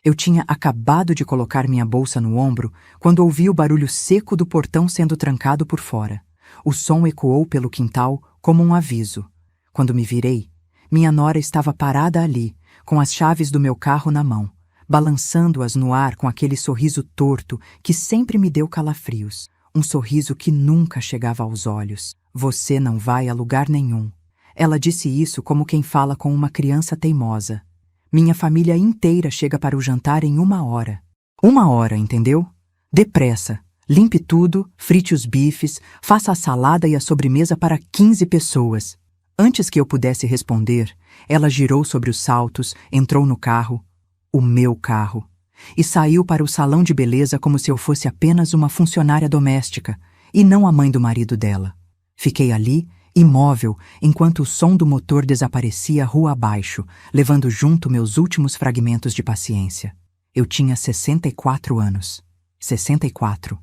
Eu tinha acabado de colocar minha bolsa no ombro quando ouvi o barulho seco do portão sendo trancado por fora. O som ecoou pelo quintal como um aviso. Quando me virei, minha nora estava parada ali, com as chaves do meu carro na mão, balançando-as no ar com aquele sorriso torto que sempre me deu calafrios. Um sorriso que nunca chegava aos olhos. Você não vai a lugar nenhum. Ela disse isso como quem fala com uma criança teimosa. Minha família inteira chega para o jantar em 1 hora. 1 hora, entendeu? Depressa. Limpe tudo, frite os bifes, faça a salada e a sobremesa para 15 pessoas. Antes que eu pudesse responder, ela girou sobre os saltos, entrou no carro, o meu carro, e saiu para o salão de beleza como se eu fosse apenas uma funcionária doméstica e não a mãe do marido dela. Fiquei ali, imóvel, enquanto o som do motor desaparecia rua abaixo, levando junto meus últimos fragmentos de paciência. Eu tinha 64 anos. 64.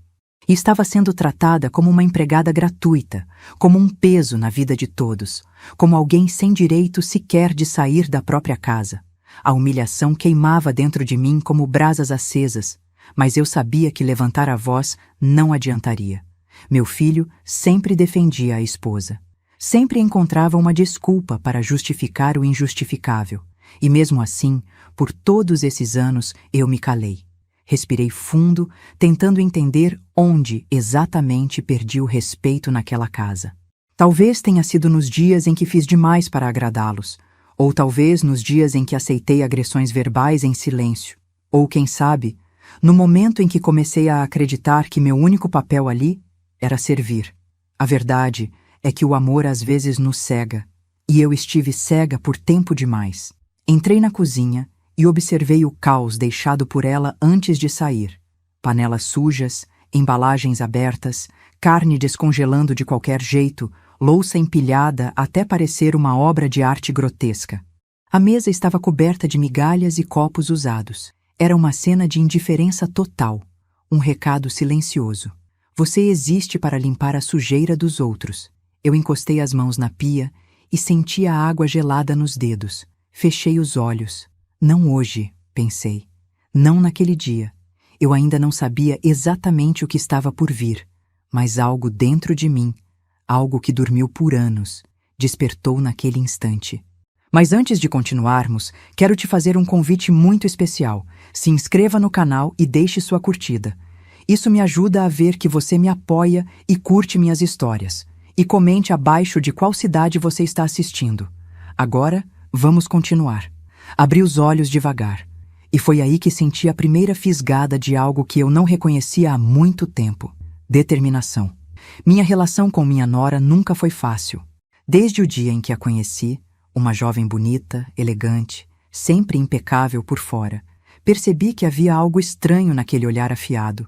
E estava sendo tratada como uma empregada gratuita, como um peso na vida de todos, como alguém sem direito sequer de sair da própria casa. A humilhação queimava dentro de mim como brasas acesas, mas eu sabia que levantar a voz não adiantaria. Meu filho sempre defendia a esposa. Sempre encontrava uma desculpa para justificar o injustificável. E mesmo assim, por todos esses anos, eu me calei. Respirei fundo, tentando entender onde exatamente perdi o respeito naquela casa. Talvez tenha sido nos dias em que fiz demais para agradá-los, ou talvez nos dias em que aceitei agressões verbais em silêncio, ou quem sabe, no momento em que comecei a acreditar que meu único papel ali era servir. A verdade é que o amor às vezes nos cega, e eu estive cega por tempo demais. Entrei na cozinha e observei o caos deixado por ela antes de sair. Panelas sujas, embalagens abertas, carne descongelando de qualquer jeito, louça empilhada até parecer uma obra de arte grotesca. A mesa estava coberta de migalhas e copos usados. Era uma cena de indiferença total, um recado silencioso. Você existe para limpar a sujeira dos outros. Eu encostei as mãos na pia e senti a água gelada nos dedos. Fechei os olhos. Não hoje, pensei. Não naquele dia. Eu ainda não sabia exatamente o que estava por vir, mas algo dentro de mim, algo que dormiu por anos, despertou naquele instante. Mas antes de continuarmos, quero te fazer um convite muito especial. Se inscreva no canal e deixe sua curtida. Isso me ajuda a ver que você me apoia e curte minhas histórias. E comente abaixo de qual cidade você está assistindo. Agora, vamos continuar. Abri os olhos devagar, e foi aí que senti a primeira fisgada de algo que eu não reconhecia há muito tempo: determinação. Minha relação com minha nora nunca foi fácil. Desde o dia em que a conheci, uma jovem bonita, elegante, sempre impecável por fora, percebi que havia algo estranho naquele olhar afiado.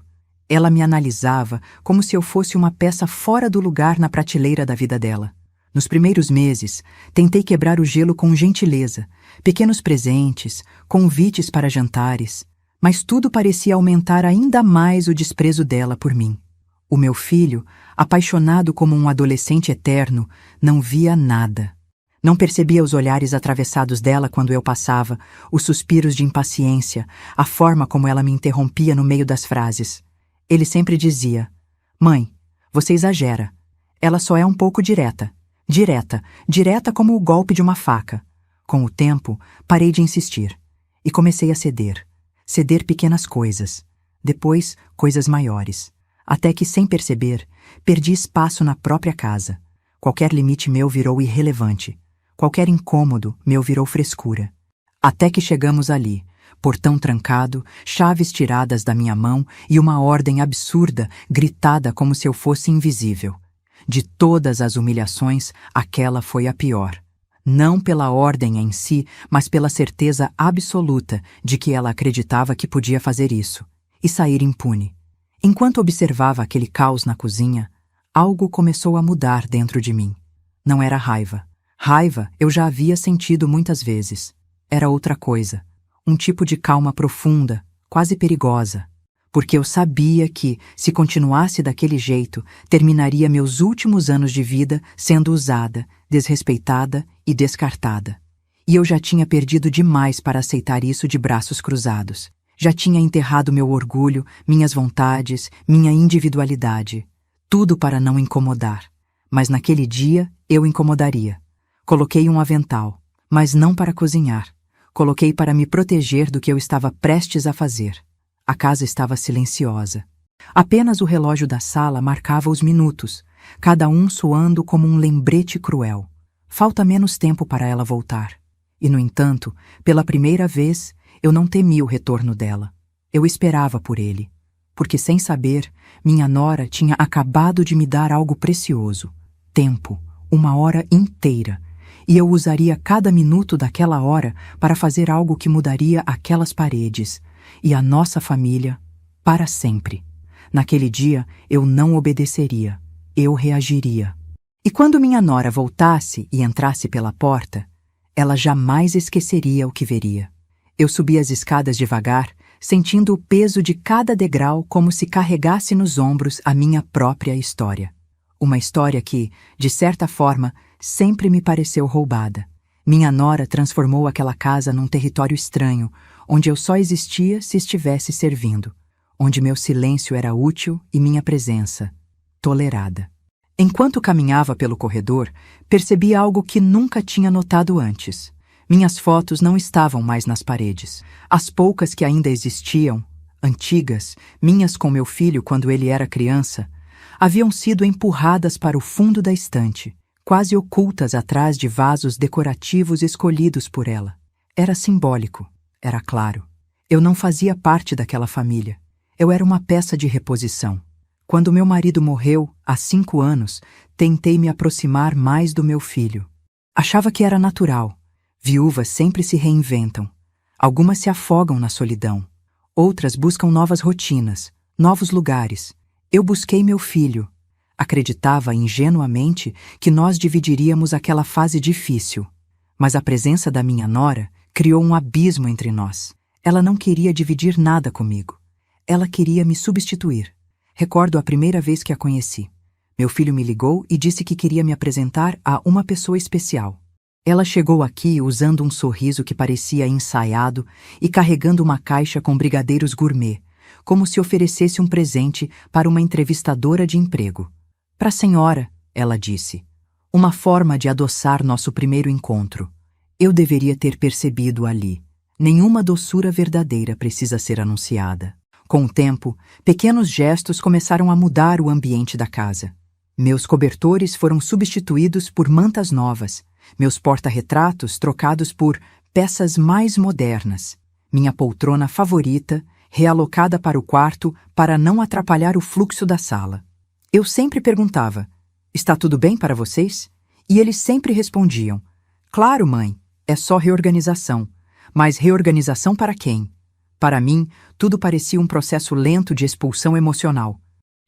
Ela me analisava como se eu fosse uma peça fora do lugar na prateleira da vida dela. Nos primeiros meses, tentei quebrar o gelo com gentileza, pequenos presentes, convites para jantares, mas tudo parecia aumentar ainda mais o desprezo dela por mim. O meu filho, apaixonado como um adolescente eterno, não via nada. Não percebia os olhares atravessados dela quando eu passava, os suspiros de impaciência, a forma como ela me interrompia no meio das frases. Ele sempre dizia: "Mãe, você exagera. Ela só é um pouco direta. Direta como o golpe de uma faca." Com o tempo, parei de insistir e comecei a ceder. Ceder pequenas coisas, depois coisas maiores, até que, sem perceber, perdi espaço na própria casa. Qualquer limite meu virou irrelevante. Qualquer incômodo meu virou frescura. Até que chegamos ali, portão trancado, chaves tiradas da minha mão e uma ordem absurda, gritada como se eu fosse invisível. De todas as humilhações, aquela foi a pior. Não pela ordem em si, mas pela certeza absoluta de que ela acreditava que podia fazer isso, e sair impune. Enquanto observava aquele caos na cozinha, algo começou a mudar dentro de mim. Não era raiva. Raiva eu já havia sentido muitas vezes. Era outra coisa. Um tipo de calma profunda, quase perigosa. Porque eu sabia que, se continuasse daquele jeito, terminaria meus últimos anos de vida sendo usada, desrespeitada e descartada. E eu já tinha perdido demais para aceitar isso de braços cruzados. Já tinha enterrado meu orgulho, minhas vontades, minha individualidade. Tudo para não incomodar. Mas naquele dia eu incomodaria. Coloquei um avental, mas não para cozinhar. Coloquei para me proteger do que eu estava prestes a fazer. A casa estava silenciosa. Apenas o relógio da sala marcava os minutos, cada um soando como um lembrete cruel. Falta menos tempo para ela voltar. E, no entanto, pela primeira vez, eu não temi o retorno dela. Eu esperava por ele. Porque, sem saber, minha nora tinha acabado de me dar algo precioso. Tempo, uma hora inteira. E eu usaria cada minuto daquela hora para fazer algo que mudaria aquelas paredes e a nossa família para sempre. Naquele dia, eu não obedeceria. Eu reagiria. E quando minha nora voltasse e entrasse pela porta, ela jamais esqueceria o que veria. Eu subi as escadas devagar, sentindo o peso de cada degrau como se carregasse nos ombros a minha própria história. Uma história que, de certa forma, sempre me pareceu roubada. Minha nora transformou aquela casa num território estranho, onde eu só existia se estivesse servindo, onde meu silêncio era útil e minha presença tolerada. Enquanto caminhava pelo corredor, percebi algo que nunca tinha notado antes. Minhas fotos não estavam mais nas paredes. As poucas que ainda existiam, antigas, minhas com meu filho quando ele era criança, haviam sido empurradas para o fundo da estante, quase ocultas atrás de vasos decorativos escolhidos por ela. Era simbólico, era claro. Eu não fazia parte daquela família. Eu era uma peça de reposição. Quando meu marido morreu, há 5 anos, tentei me aproximar mais do meu filho. Achava que era natural. Viúvas sempre se reinventam. Algumas se afogam na solidão. Outras buscam novas rotinas, novos lugares. Eu busquei meu filho. Acreditava ingenuamente que nós dividiríamos aquela fase difícil. Mas a presença da minha nora criou um abismo entre nós. Ela não queria dividir nada comigo. Ela queria me substituir. Recordo a primeira vez que a conheci. Meu filho me ligou e disse que queria me apresentar a uma pessoa especial. Ela chegou aqui usando um sorriso que parecia ensaiado e carregando uma caixa com brigadeiros gourmet, como se oferecesse um presente para uma entrevistadora de emprego. Para a senhora, ela disse, uma forma de adoçar nosso primeiro encontro. Eu deveria ter percebido ali. Nenhuma doçura verdadeira precisa ser anunciada. Com o tempo, pequenos gestos começaram a mudar o ambiente da casa. Meus cobertores foram substituídos por mantas novas, meus porta-retratos trocados por peças mais modernas, minha poltrona favorita realocada para o quarto para não atrapalhar o fluxo da sala. Eu sempre perguntava, está tudo bem para vocês? E eles sempre respondiam, claro, mãe, é só reorganização. Mas reorganização para quem? Para mim, tudo parecia um processo lento de expulsão emocional.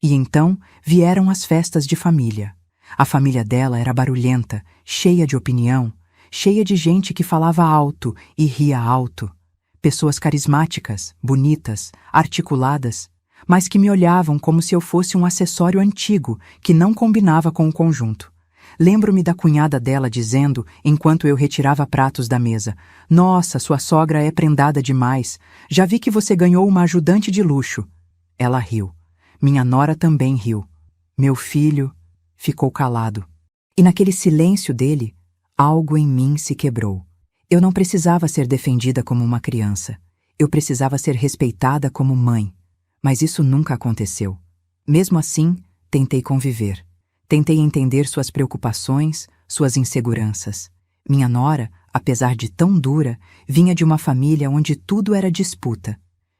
E então vieram as festas de família. A família dela era barulhenta, cheia de opinião, cheia de gente que falava alto e ria alto. Pessoas carismáticas, bonitas, articuladas, mas que me olhavam como se eu fosse um acessório antigo que não combinava com o conjunto. Lembro-me da cunhada dela dizendo, enquanto eu retirava pratos da mesa, nossa, sua sogra é prendada demais. Já vi que você ganhou uma ajudante de luxo. Ela riu. Minha nora também riu. Meu filho ficou calado. E naquele silêncio dele, algo em mim se quebrou. Eu não precisava ser defendida como uma criança. Eu precisava ser respeitada como mãe. Mas isso nunca aconteceu. Mesmo assim, tentei conviver. Tentei entender suas preocupações, suas inseguranças. Minha nora, apesar de tão dura, vinha de uma família onde tudo era disputa.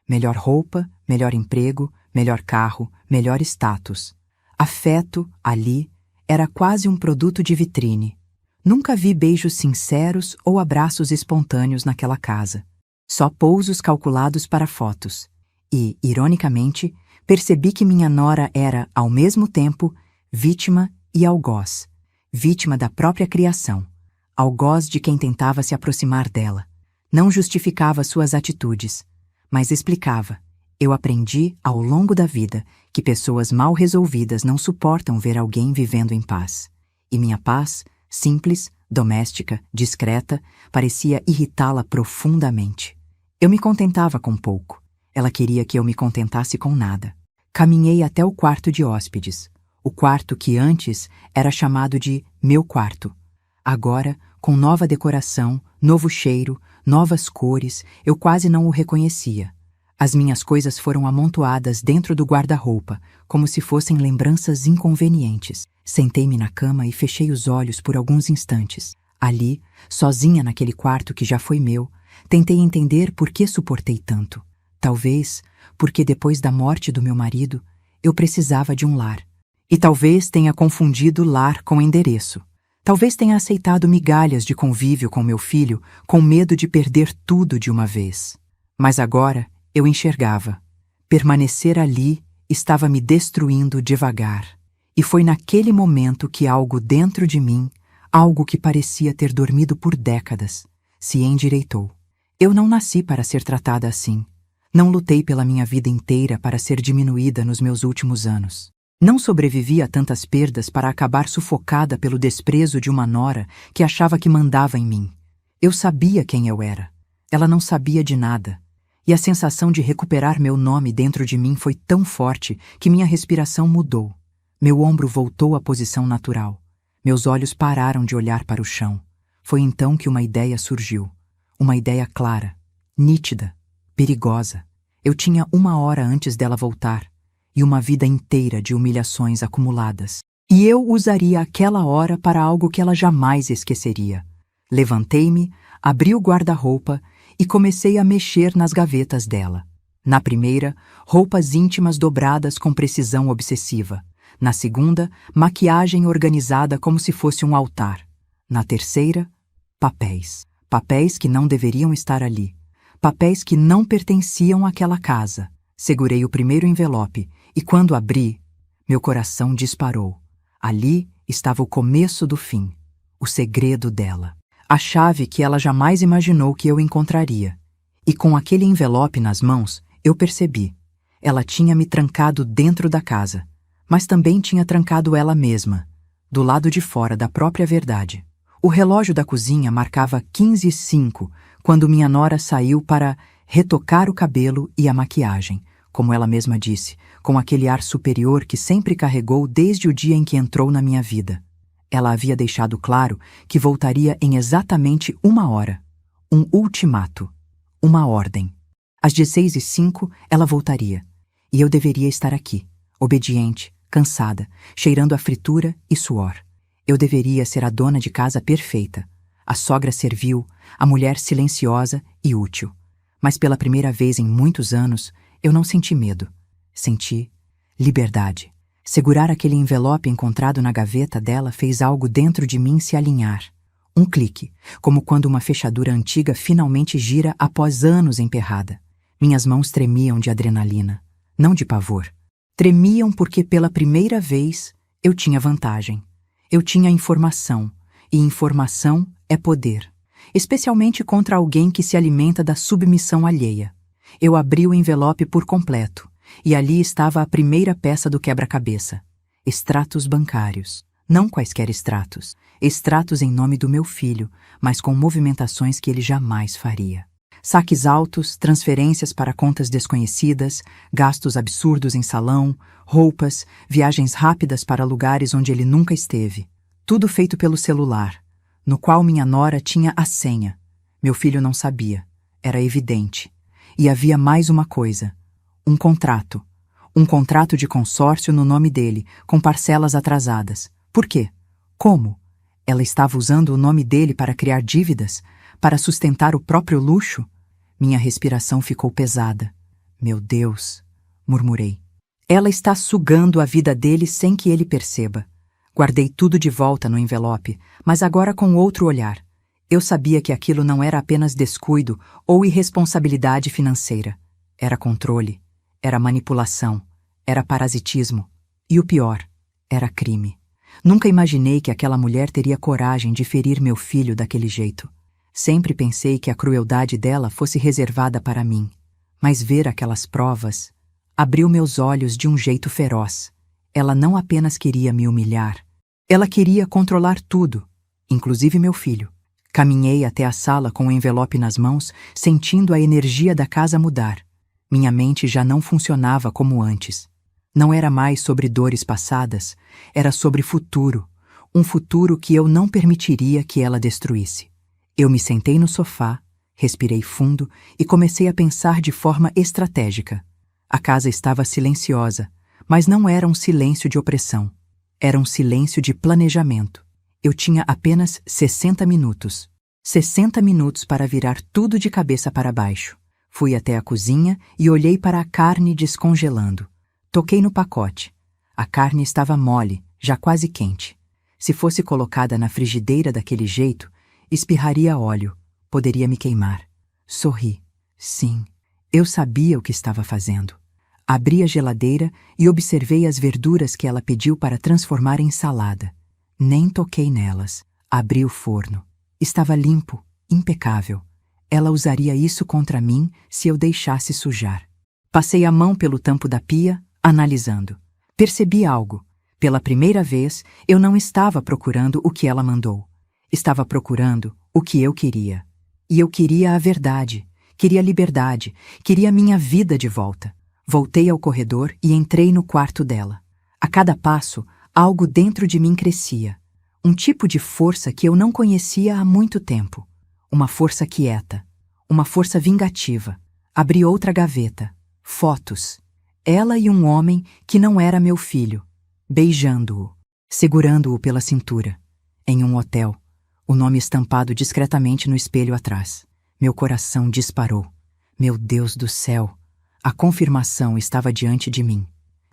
Melhor roupa, melhor emprego, melhor carro, melhor status. Afeto, ali, era quase um produto de vitrine. Nunca vi beijos sinceros ou abraços espontâneos naquela casa. Só pousos calculados para fotos. E, ironicamente, percebi que minha nora era, ao mesmo tempo, vítima e algoz. Vítima da própria criação. Algoz de quem tentava se aproximar dela. Não justificava suas atitudes, mas explicava. Eu aprendi, ao longo da vida, que pessoas mal resolvidas não suportam ver alguém vivendo em paz. E minha paz, simples, doméstica, discreta, parecia irritá-la profundamente. Eu me contentava com pouco. Ela queria que eu me contentasse com nada. Caminhei até o quarto de hóspedes, o quarto que antes era chamado de meu quarto. Agora, com nova decoração, novo cheiro, novas cores, eu quase não o reconhecia. As minhas coisas foram amontoadas dentro do guarda-roupa, como se fossem lembranças inconvenientes. Sentei-me na cama e fechei os olhos por alguns instantes. Ali, sozinha naquele quarto que já foi meu, tentei entender por que suportei tanto. Talvez porque depois da morte do meu marido, eu precisava de um lar. E talvez tenha confundido lar com endereço. Talvez tenha aceitado migalhas de convívio com meu filho com medo de perder tudo de uma vez. Mas agora eu enxergava. Permanecer ali estava me destruindo devagar. E foi naquele momento que algo dentro de mim, algo que parecia ter dormido por décadas, se endireitou. Eu não nasci para ser tratada assim. Não lutei pela minha vida inteira para ser diminuída nos meus últimos anos. Não sobrevivi a tantas perdas para acabar sufocada pelo desprezo de uma nora que achava que mandava em mim. Eu sabia quem eu era. Ela não sabia de nada. E a sensação de recuperar meu nome dentro de mim foi tão forte que minha respiração mudou. Meu ombro voltou à posição natural. Meus olhos pararam de olhar para o chão. Foi então que uma ideia surgiu. Uma ideia clara, nítida, perigosa. Eu tinha 1 hora antes dela voltar e uma vida inteira de humilhações acumuladas. E eu usaria aquela hora para algo que ela jamais esqueceria. Levantei-me, abri o guarda-roupa e comecei a mexer nas gavetas dela. Na primeira, roupas íntimas dobradas com precisão obsessiva. Na segunda, maquiagem organizada como se fosse um altar. Na terceira, papéis. Papéis que não deveriam estar ali. Papéis que não pertenciam àquela casa. Segurei o primeiro envelope e, quando abri, meu coração disparou. Ali estava o começo do fim. O segredo dela. A chave que ela jamais imaginou que eu encontraria. E com aquele envelope nas mãos, eu percebi. Ela tinha me trancado dentro da casa, mas também tinha trancado ela mesma, do lado de fora da própria verdade. O relógio da cozinha marcava 15h05 quando minha nora saiu para retocar o cabelo e a maquiagem, como ela mesma disse, com aquele ar superior que sempre carregou desde o dia em que entrou na minha vida. Ela havia deixado claro que voltaria em exatamente 1 hora. Um ultimato. Uma ordem. Às 16h05, ela voltaria. E eu deveria estar aqui, obediente, cansada, cheirando a fritura e suor. Eu deveria ser a dona de casa perfeita, a sogra servil, a mulher silenciosa e útil. Mas pela primeira vez em muitos anos, eu não senti medo. Senti liberdade. Segurar aquele envelope encontrado na gaveta dela fez algo dentro de mim se alinhar. Um clique, como quando uma fechadura antiga finalmente gira após anos emperrada. Minhas mãos tremiam de adrenalina, não de pavor. Tremiam porque pela primeira vez eu tinha vantagem. Eu tinha informação, e informação é poder. Especialmente contra alguém que se alimenta da submissão alheia. Eu abri o envelope por completo, e ali estava a primeira peça do quebra-cabeça. Extratos bancários. Não quaisquer extratos. Extratos em nome do meu filho, mas com movimentações que ele jamais faria. Saques altos, transferências para contas desconhecidas, gastos absurdos em salão, roupas, viagens rápidas para lugares onde ele nunca esteve. Tudo feito pelo celular, no qual minha nora tinha a senha. Meu filho não sabia. Era evidente. E havia mais uma coisa. Um contrato. Um contrato de consórcio no nome dele, com parcelas atrasadas. Por quê? Como? Ela estava usando o nome dele para criar dívidas? Para sustentar o próprio luxo? Minha respiração ficou pesada. Meu Deus, murmurei. Ela está sugando a vida dele sem que ele perceba. Guardei tudo de volta no envelope, mas agora com outro olhar. Eu sabia que aquilo não era apenas descuido ou irresponsabilidade financeira. Era controle, era manipulação, era parasitismo. E o pior, era crime. Nunca imaginei que aquela mulher teria coragem de ferir meu filho daquele jeito. Sempre pensei que a crueldade dela fosse reservada para mim. Mas ver aquelas provas abriu meus olhos de um jeito feroz. Ela não apenas queria me humilhar. Ela queria controlar tudo, inclusive meu filho. Caminhei até a sala com o envelope nas mãos, sentindo a energia da casa mudar. Minha mente já não funcionava como antes. Não era mais sobre dores passadas, era sobre futuro, um futuro que eu não permitiria que ela destruísse. Eu me sentei no sofá, respirei fundo e comecei a pensar de forma estratégica. A casa estava silenciosa, mas não era um silêncio de opressão. Era um silêncio de planejamento. Eu tinha apenas 60 minutos. 60 minutos para virar tudo de cabeça para baixo. Fui até a cozinha e olhei para a carne descongelando. Toquei no pacote. A carne estava mole, já quase quente. Se fosse colocada na frigideira daquele jeito, espirraria óleo, poderia me queimar. Sorri. Sim, eu sabia o que estava fazendo. Abri a geladeira e observei as verduras que ela pediu para transformar em salada. Nem toquei nelas. Abri o forno. Estava limpo, impecável. Ela usaria isso contra mim se eu deixasse sujar. Passei a mão pelo tampo da pia, analisando. Percebi algo. Pela primeira vez, eu não estava procurando o que ela mandou. Estava procurando o que eu queria. E eu queria a verdade, queria liberdade, queria minha vida de volta. Voltei ao corredor e entrei no quarto dela. A cada passo, algo dentro de mim crescia. Um tipo de força que eu não conhecia há muito tempo. Uma força quieta. Uma força vingativa. Abri outra gaveta. Fotos. Ela e um homem que não era meu filho. Beijando-o. Segurando-o pela cintura. Em um hotel. O nome estampado discretamente no espelho atrás. Meu coração disparou. Meu Deus do céu! A confirmação estava diante de mim.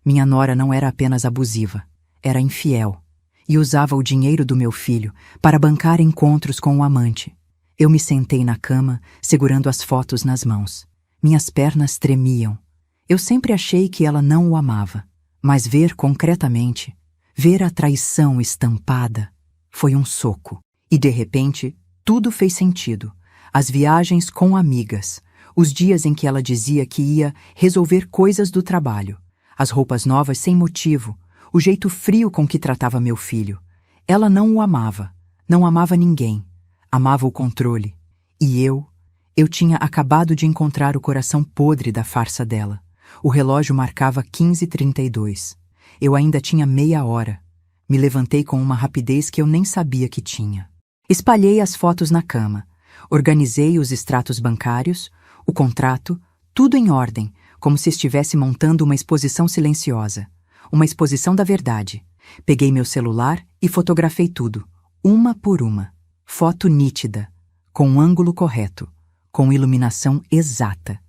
Minha nora não era apenas abusiva, era infiel. E usava o dinheiro do meu filho para bancar encontros com o amante. Eu me sentei na cama, segurando as fotos nas mãos. Minhas pernas tremiam. Eu sempre achei que ela não o amava. Mas ver concretamente, ver a traição estampada, foi um soco. E de repente, tudo fez sentido. As viagens com amigas, os dias em que ela dizia que ia resolver coisas do trabalho, as roupas novas sem motivo, o jeito frio com que tratava meu filho. Ela não o amava, não amava ninguém, amava o controle. E eu tinha acabado de encontrar o coração podre da farsa dela. O relógio marcava 15h32. Eu ainda tinha meia hora. Me levantei com uma rapidez que eu nem sabia que tinha. Espalhei as fotos na cama. Organizei os extratos bancários, o contrato, tudo em ordem, como se estivesse montando uma exposição silenciosa. Uma exposição da verdade. Peguei meu celular e fotografei tudo, uma por uma. Foto nítida, com o ângulo correto, com iluminação exata.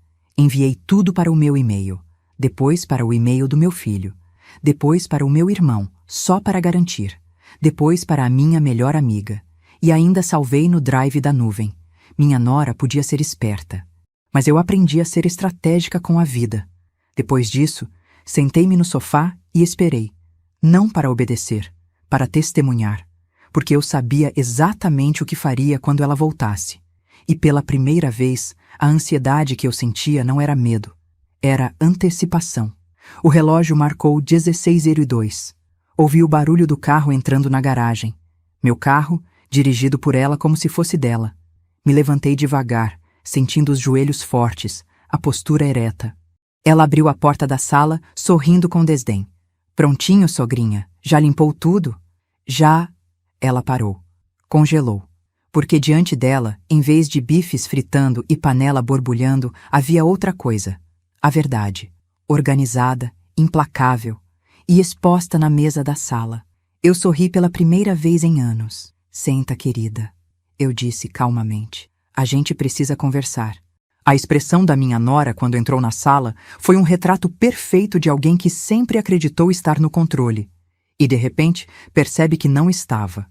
Enviei tudo para o meu e-mail, depois para o e-mail do meu filho, depois para o meu irmão, só para garantir, depois para a minha melhor amiga, e ainda salvei no drive da nuvem. Minha nora podia ser esperta, mas eu aprendi a ser estratégica com a vida. Depois disso, sentei-me no sofá e esperei, não para obedecer, para testemunhar, porque eu sabia exatamente o que faria quando ela voltasse. E pela primeira vez, a ansiedade que eu sentia não era medo, era antecipação. O relógio marcou 16h02. Ouvi o barulho do carro entrando na garagem. Meu carro, dirigido por ela como se fosse dela. Me levantei devagar, sentindo os joelhos fortes, a postura ereta. Ela abriu a porta da sala, sorrindo com desdém. Prontinho, sogrinha? Já limpou tudo? Já. Ela parou. Congelou. Porque diante dela, em vez de bifes fritando e panela borbulhando, havia outra coisa. A verdade. Organizada, implacável, e exposta na mesa da sala. Eu sorri pela primeira vez em anos. Senta, querida. Eu disse calmamente. A gente precisa conversar. A expressão da minha nora quando entrou na sala foi um retrato perfeito de alguém que sempre acreditou estar no controle. E de repente, percebe que não estava.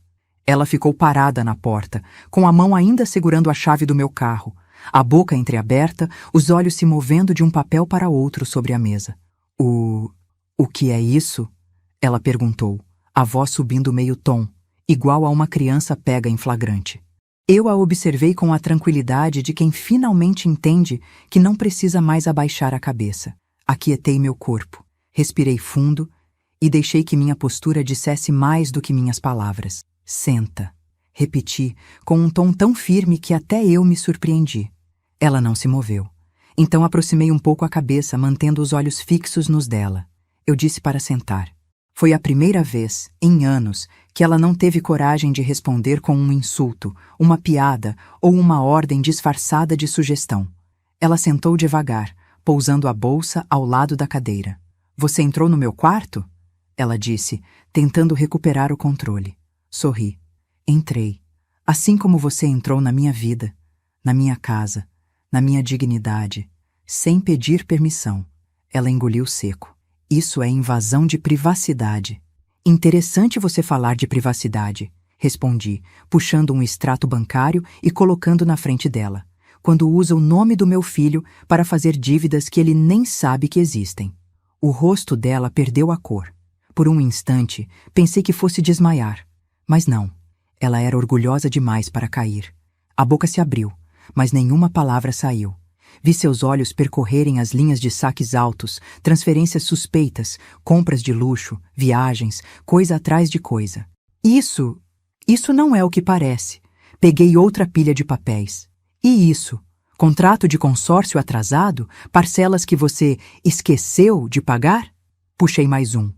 Ela ficou parada na porta, com a mão ainda segurando a chave do meu carro, a boca entreaberta, os olhos se movendo de um papel para outro sobre a mesa. O que é isso? Ela perguntou, a voz subindo meio tom, igual a uma criança pega em flagrante. Eu a observei com a tranquilidade de quem finalmente entende que não precisa mais abaixar a cabeça. Aquietei meu corpo, respirei fundo e deixei que minha postura dissesse mais do que minhas palavras. Senta, repeti, com um tom tão firme que até eu me surpreendi. Ela não se moveu. Então aproximei um pouco a cabeça, mantendo os olhos fixos nos dela. Eu disse para sentar. Foi a primeira vez, em anos, que ela não teve coragem de responder com um insulto, uma piada ou uma ordem disfarçada de sugestão. Ela sentou devagar, pousando a bolsa ao lado da cadeira. Você entrou no meu quarto? Ela disse, tentando recuperar o controle. Sorri. Entrei. Assim como você entrou na minha vida, na minha casa, na minha dignidade, sem pedir permissão. Ela engoliu seco. Isso é invasão de privacidade. Interessante você falar de privacidade, respondi, puxando um extrato bancário e colocando na frente dela, quando usa o nome do meu filho para fazer dívidas que ele nem sabe que existem. O rosto dela perdeu a cor. Por um instante, pensei que fosse desmaiar. Mas não. Ela era orgulhosa demais para cair. A boca se abriu, mas nenhuma palavra saiu. Vi seus olhos percorrerem as linhas de saques altos, transferências suspeitas, compras de luxo, viagens, coisa atrás de coisa. Isso não é o que parece. Peguei outra pilha de papéis. E isso? Contrato de consórcio atrasado? Parcelas que você esqueceu de pagar? Puxei mais um.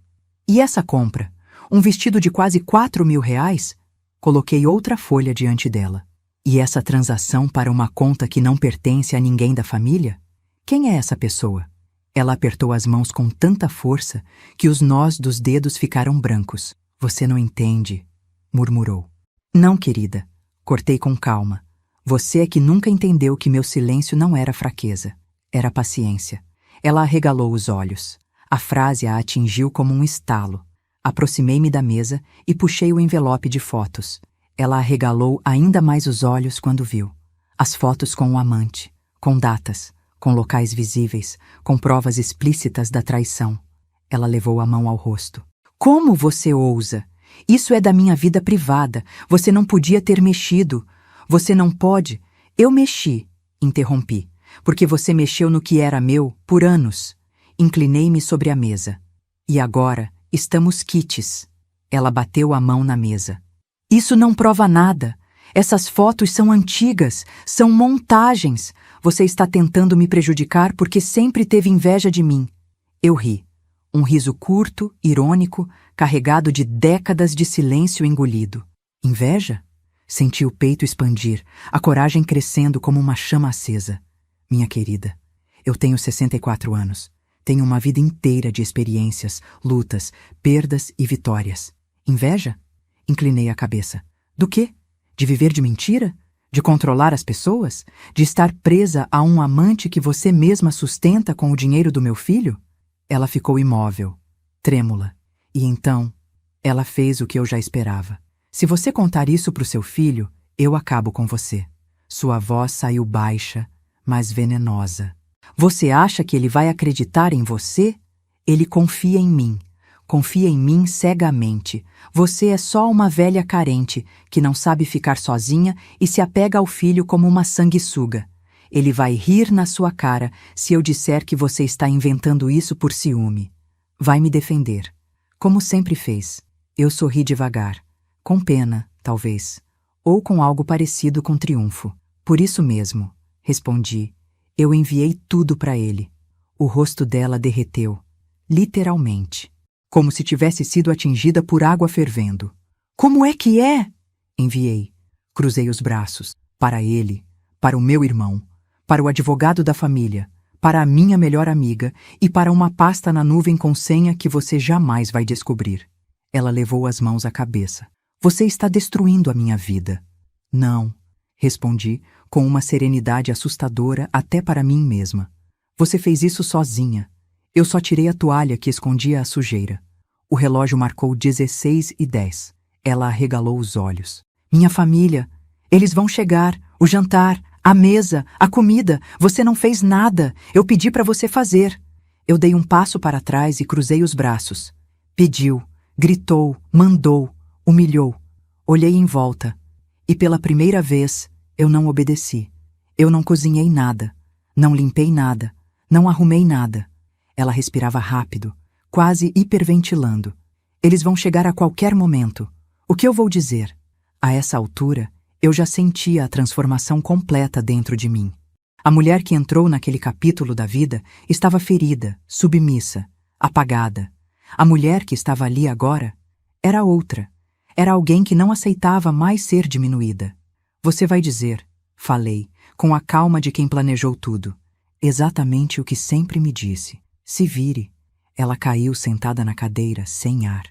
E essa compra? Um vestido de quase R$ 4.000? Coloquei outra folha diante dela. E essa transação para uma conta que não pertence a ninguém da família? Quem é essa pessoa? Ela apertou as mãos com tanta força que os nós dos dedos ficaram brancos. Você não entende, murmurou. Não, querida. Cortei com calma. Você é que nunca entendeu que meu silêncio não era fraqueza. Era paciência. Ela arregalou os olhos. A frase a atingiu como um estalo. Aproximei-me da mesa e puxei o envelope de fotos. Ela arregalou ainda mais os olhos quando viu. As fotos com o amante, com datas, com locais visíveis, com provas explícitas da traição. Ela levou a mão ao rosto. Como você ousa? Isso é da minha vida privada. Você não podia ter mexido. Você não pode. Eu mexi, interrompi, porque você mexeu no que era meu por anos. Inclinei-me sobre a mesa. E agora estamos quites. Ela bateu a mão na mesa. Isso não prova nada. Essas fotos são antigas, são montagens. Você está tentando me prejudicar porque sempre teve inveja de mim. Eu ri. Um riso curto, irônico, carregado de décadas de silêncio engolido. Inveja? Senti o peito expandir, a coragem crescendo como uma chama acesa. Minha querida, eu tenho 64 anos. Tenho uma vida inteira de experiências, lutas, perdas e vitórias. Inveja? Inclinei a cabeça. Do quê? De viver de mentira? De controlar as pessoas? De estar presa a um amante que você mesma sustenta com o dinheiro do meu filho? Ela ficou imóvel, trêmula. E então, ela fez o que eu já esperava. Se você contar isso para o seu filho, eu acabo com você. Sua voz saiu baixa, mas venenosa. Você acha que ele vai acreditar em você? Ele confia em mim. Confia em mim cegamente. Você é só uma velha carente, que não sabe ficar sozinha e se apega ao filho como uma sanguessuga. Ele vai rir na sua cara se eu disser que você está inventando isso por ciúme. Vai me defender. Como sempre fez. Eu sorri devagar. Com pena, talvez. Ou com algo parecido com triunfo. Por isso mesmo, respondi. Eu enviei tudo para ele. O rosto dela derreteu. Literalmente. Como se tivesse sido atingida por água fervendo. Como é que é? Enviei. Cruzei os braços. Para ele, para o meu irmão, para o advogado da família, para a minha melhor amiga e para uma pasta na nuvem com senha que você jamais vai descobrir. Ela levou as mãos à cabeça. Você está destruindo a minha vida. Não, respondi com uma serenidade assustadora até para mim mesma. Você fez isso sozinha. Eu só tirei a toalha que escondia a sujeira. O relógio marcou 16h10. Ela arregalou os olhos. Minha família. Eles vão chegar. O jantar, a mesa, a comida. Você não fez nada. Eu pedi para você fazer. Eu dei um passo para trás e cruzei os braços. Pediu, gritou, mandou, humilhou. Olhei em volta. E pela primeira vez, eu não obedeci. Eu não cozinhei nada. Não limpei nada. Não arrumei nada. Ela respirava rápido, quase hiperventilando. Eles vão chegar a qualquer momento. O que eu vou dizer? A essa altura, eu já sentia a transformação completa dentro de mim. A mulher que entrou naquele capítulo da vida estava ferida, submissa, apagada. A mulher que estava ali agora era outra. Era alguém que não aceitava mais ser diminuída. Você vai dizer, falei, com a calma de quem planejou tudo, exatamente o que sempre me disse. Se vire. Ela caiu sentada na cadeira, sem ar.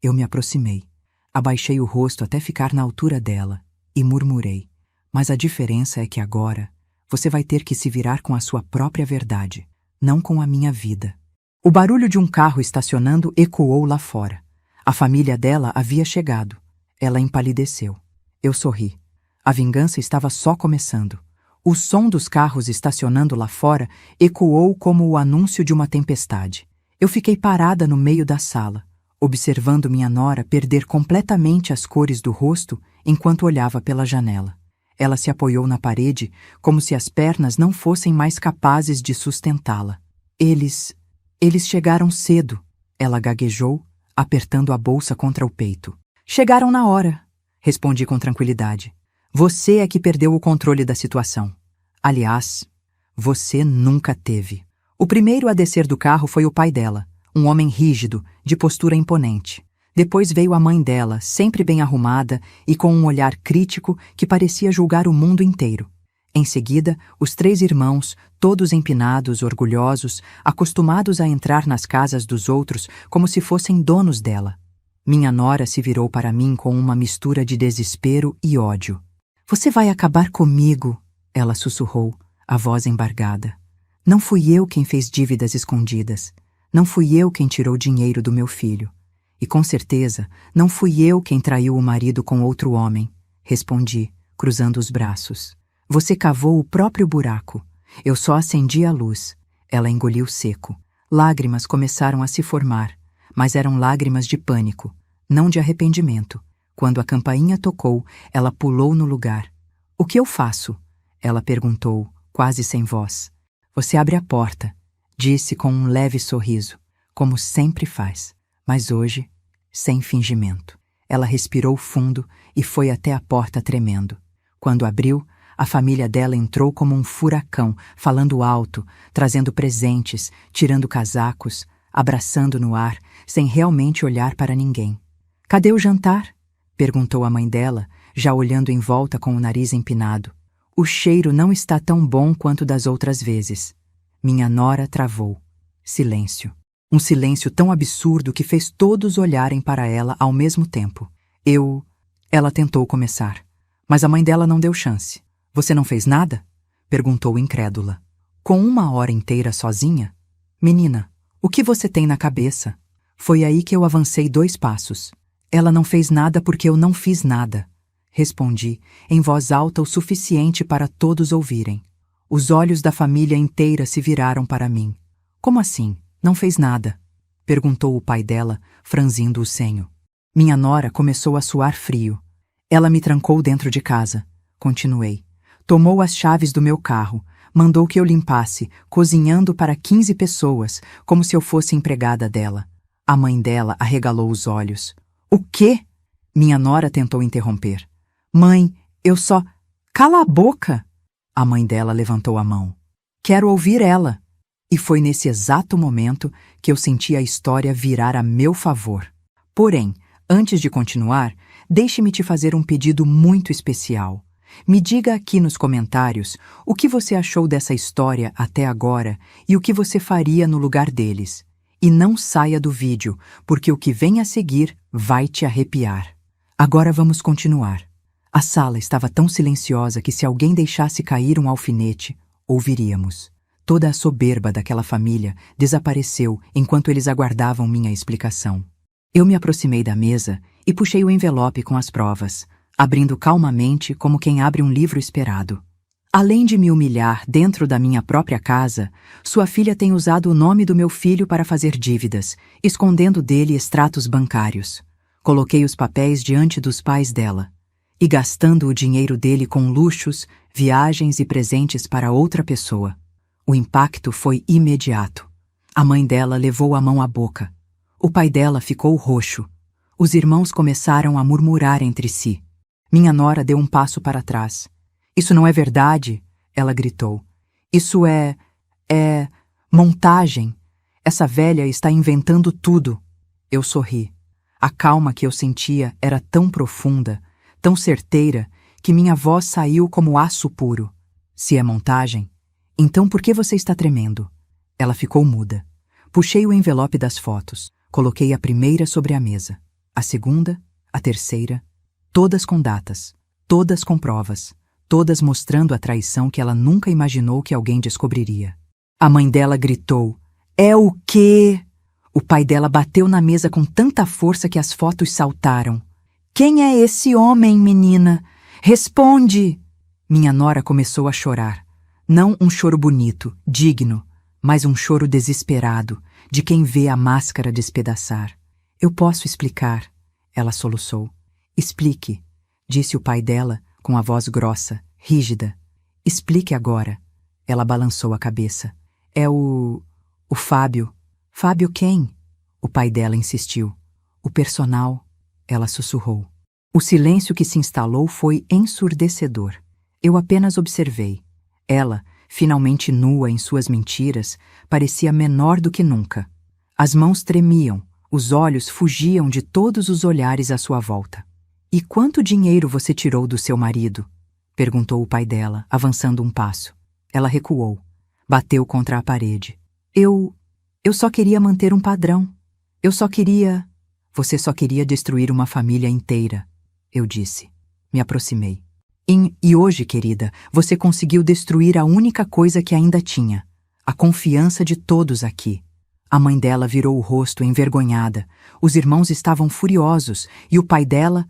Eu me aproximei. Abaixei o rosto até ficar na altura dela e murmurei. Mas a diferença é que agora você vai ter que se virar com a sua própria verdade, não com a minha vida. O barulho de um carro estacionando ecoou lá fora. A família dela havia chegado. Ela empalideceu. Eu sorri. A vingança estava só começando. O som dos carros estacionando lá fora ecoou como o anúncio de uma tempestade. Eu fiquei parada no meio da sala, observando minha nora perder completamente as cores do rosto enquanto olhava pela janela. Ela se apoiou na parede como se as pernas não fossem mais capazes de sustentá-la. Eles chegaram cedo, ela gaguejou, apertando a bolsa contra o peito. Chegaram na hora, respondi com tranquilidade. Você é que perdeu o controle da situação. Aliás, você nunca teve. O primeiro a descer do carro foi o pai dela, um homem rígido, de postura imponente. Depois veio a mãe dela, sempre bem arrumada e com um olhar crítico que parecia julgar o mundo inteiro. Em seguida, os 3 irmãos, todos empinados, orgulhosos, acostumados a entrar nas casas dos outros como se fossem donos dela. Minha nora se virou para mim com uma mistura de desespero e ódio. Você vai acabar comigo, ela sussurrou, a voz embargada. Não fui eu quem fez dívidas escondidas. Não fui eu quem tirou dinheiro do meu filho. E com certeza, não fui eu quem traiu o marido com outro homem, respondi, cruzando os braços. Você cavou o próprio buraco. Eu só acendi a luz. Ela engoliu seco. Lágrimas começaram a se formar, mas eram lágrimas de pânico, não de arrependimento. Quando a campainha tocou, ela pulou no lugar. O que eu faço? Ela perguntou, quase sem voz. Você abre a porta, disse com um leve sorriso, como sempre faz. Mas hoje, sem fingimento. Ela respirou fundo e foi até a porta tremendo. Quando abriu, a família dela entrou como um furacão, falando alto, trazendo presentes, tirando casacos, abraçando no ar, sem realmente olhar para ninguém. Cadê o jantar? Perguntou a mãe dela, já olhando em volta com o nariz empinado. O cheiro não está tão bom quanto das outras vezes. Minha nora travou. Silêncio. Um silêncio tão absurdo que fez todos olharem para ela ao mesmo tempo. Ela tentou começar, mas a mãe dela não deu chance. Você não fez nada? Perguntou incrédula. Com 1 hora inteira sozinha? Menina, o que você tem na cabeça? Foi aí que eu avancei 2 passos. Ela não fez nada porque eu não fiz nada. Respondi, em voz alta o suficiente para todos ouvirem. Os olhos da família inteira se viraram para mim. Como assim? Não fez nada? Perguntou o pai dela, franzindo o senho. Minha nora começou a suar frio. Ela me trancou dentro de casa. Continuei. Tomou as chaves do meu carro, mandou que eu limpasse, cozinhando para 15 pessoas, como se eu fosse empregada dela. A mãe dela arregalou os olhos. O quê? Minha nora tentou interromper. Mãe, eu só... Cala a boca! A mãe dela levantou a mão. Quero ouvir ela. E foi nesse exato momento que eu senti a história virar a meu favor. Porém, antes de continuar, deixe-me te fazer um pedido muito especial. Me diga aqui nos comentários o que você achou dessa história até agora e o que você faria no lugar deles. E não saia do vídeo, porque o que vem a seguir vai te arrepiar. Agora vamos continuar. A sala estava tão silenciosa que se alguém deixasse cair um alfinete, ouviríamos. Toda a soberba daquela família desapareceu enquanto eles aguardavam minha explicação. Eu me aproximei da mesa e puxei o envelope com as provas, abrindo calmamente como quem abre um livro esperado. Além de me humilhar dentro da minha própria casa, sua filha tem usado o nome do meu filho para fazer dívidas, escondendo dele extratos bancários. Coloquei os papéis diante dos pais dela. E gastando o dinheiro dele com luxos, viagens e presentes para outra pessoa. O impacto foi imediato. A mãe dela levou a mão à boca. O pai dela ficou roxo. Os irmãos começaram a murmurar entre si. Minha nora deu um passo para trás. Isso não é verdade, ela gritou. Isso é montagem. Essa velha está inventando tudo. Eu sorri. A calma que eu sentia era tão profunda, tão certeira, que minha voz saiu como aço puro. Se é montagem, então por que você está tremendo? Ela ficou muda. Puxei o envelope das fotos. Coloquei a primeira sobre a mesa. A segunda, a terceira, todas com datas, todas com provas, todas mostrando a traição que ela nunca imaginou que alguém descobriria. A mãe dela gritou: "É o quê?" O pai dela bateu na mesa com tanta força que as fotos saltaram. "Quem é esse homem, menina? Responde!" Minha nora começou a chorar. Não um choro bonito, digno, mas um choro desesperado, de quem vê a máscara despedaçar. "Eu posso explicar", ela soluçou. "Explique", disse o pai dela com a voz grossa, rígida. "Explique agora." Ela balançou a cabeça. "É o Fábio." "Fábio quem?" O pai dela insistiu. "O personal", ela sussurrou. O silêncio que se instalou foi ensurdecedor. Eu apenas observei. Ela, finalmente nua em suas mentiras, parecia menor do que nunca. As mãos tremiam, os olhos fugiam de todos os olhares à sua volta. "E quanto dinheiro você tirou do seu marido?" perguntou o pai dela, avançando um passo. Ela recuou. Bateu contra a parede. Eu só queria manter um padrão. Eu só queria... Você só queria destruir uma família inteira, eu disse. Me aproximei. E hoje, querida, você conseguiu destruir a única coisa que ainda tinha. A confiança de todos aqui. A mãe dela virou o rosto envergonhada. Os irmãos estavam furiosos e o pai dela...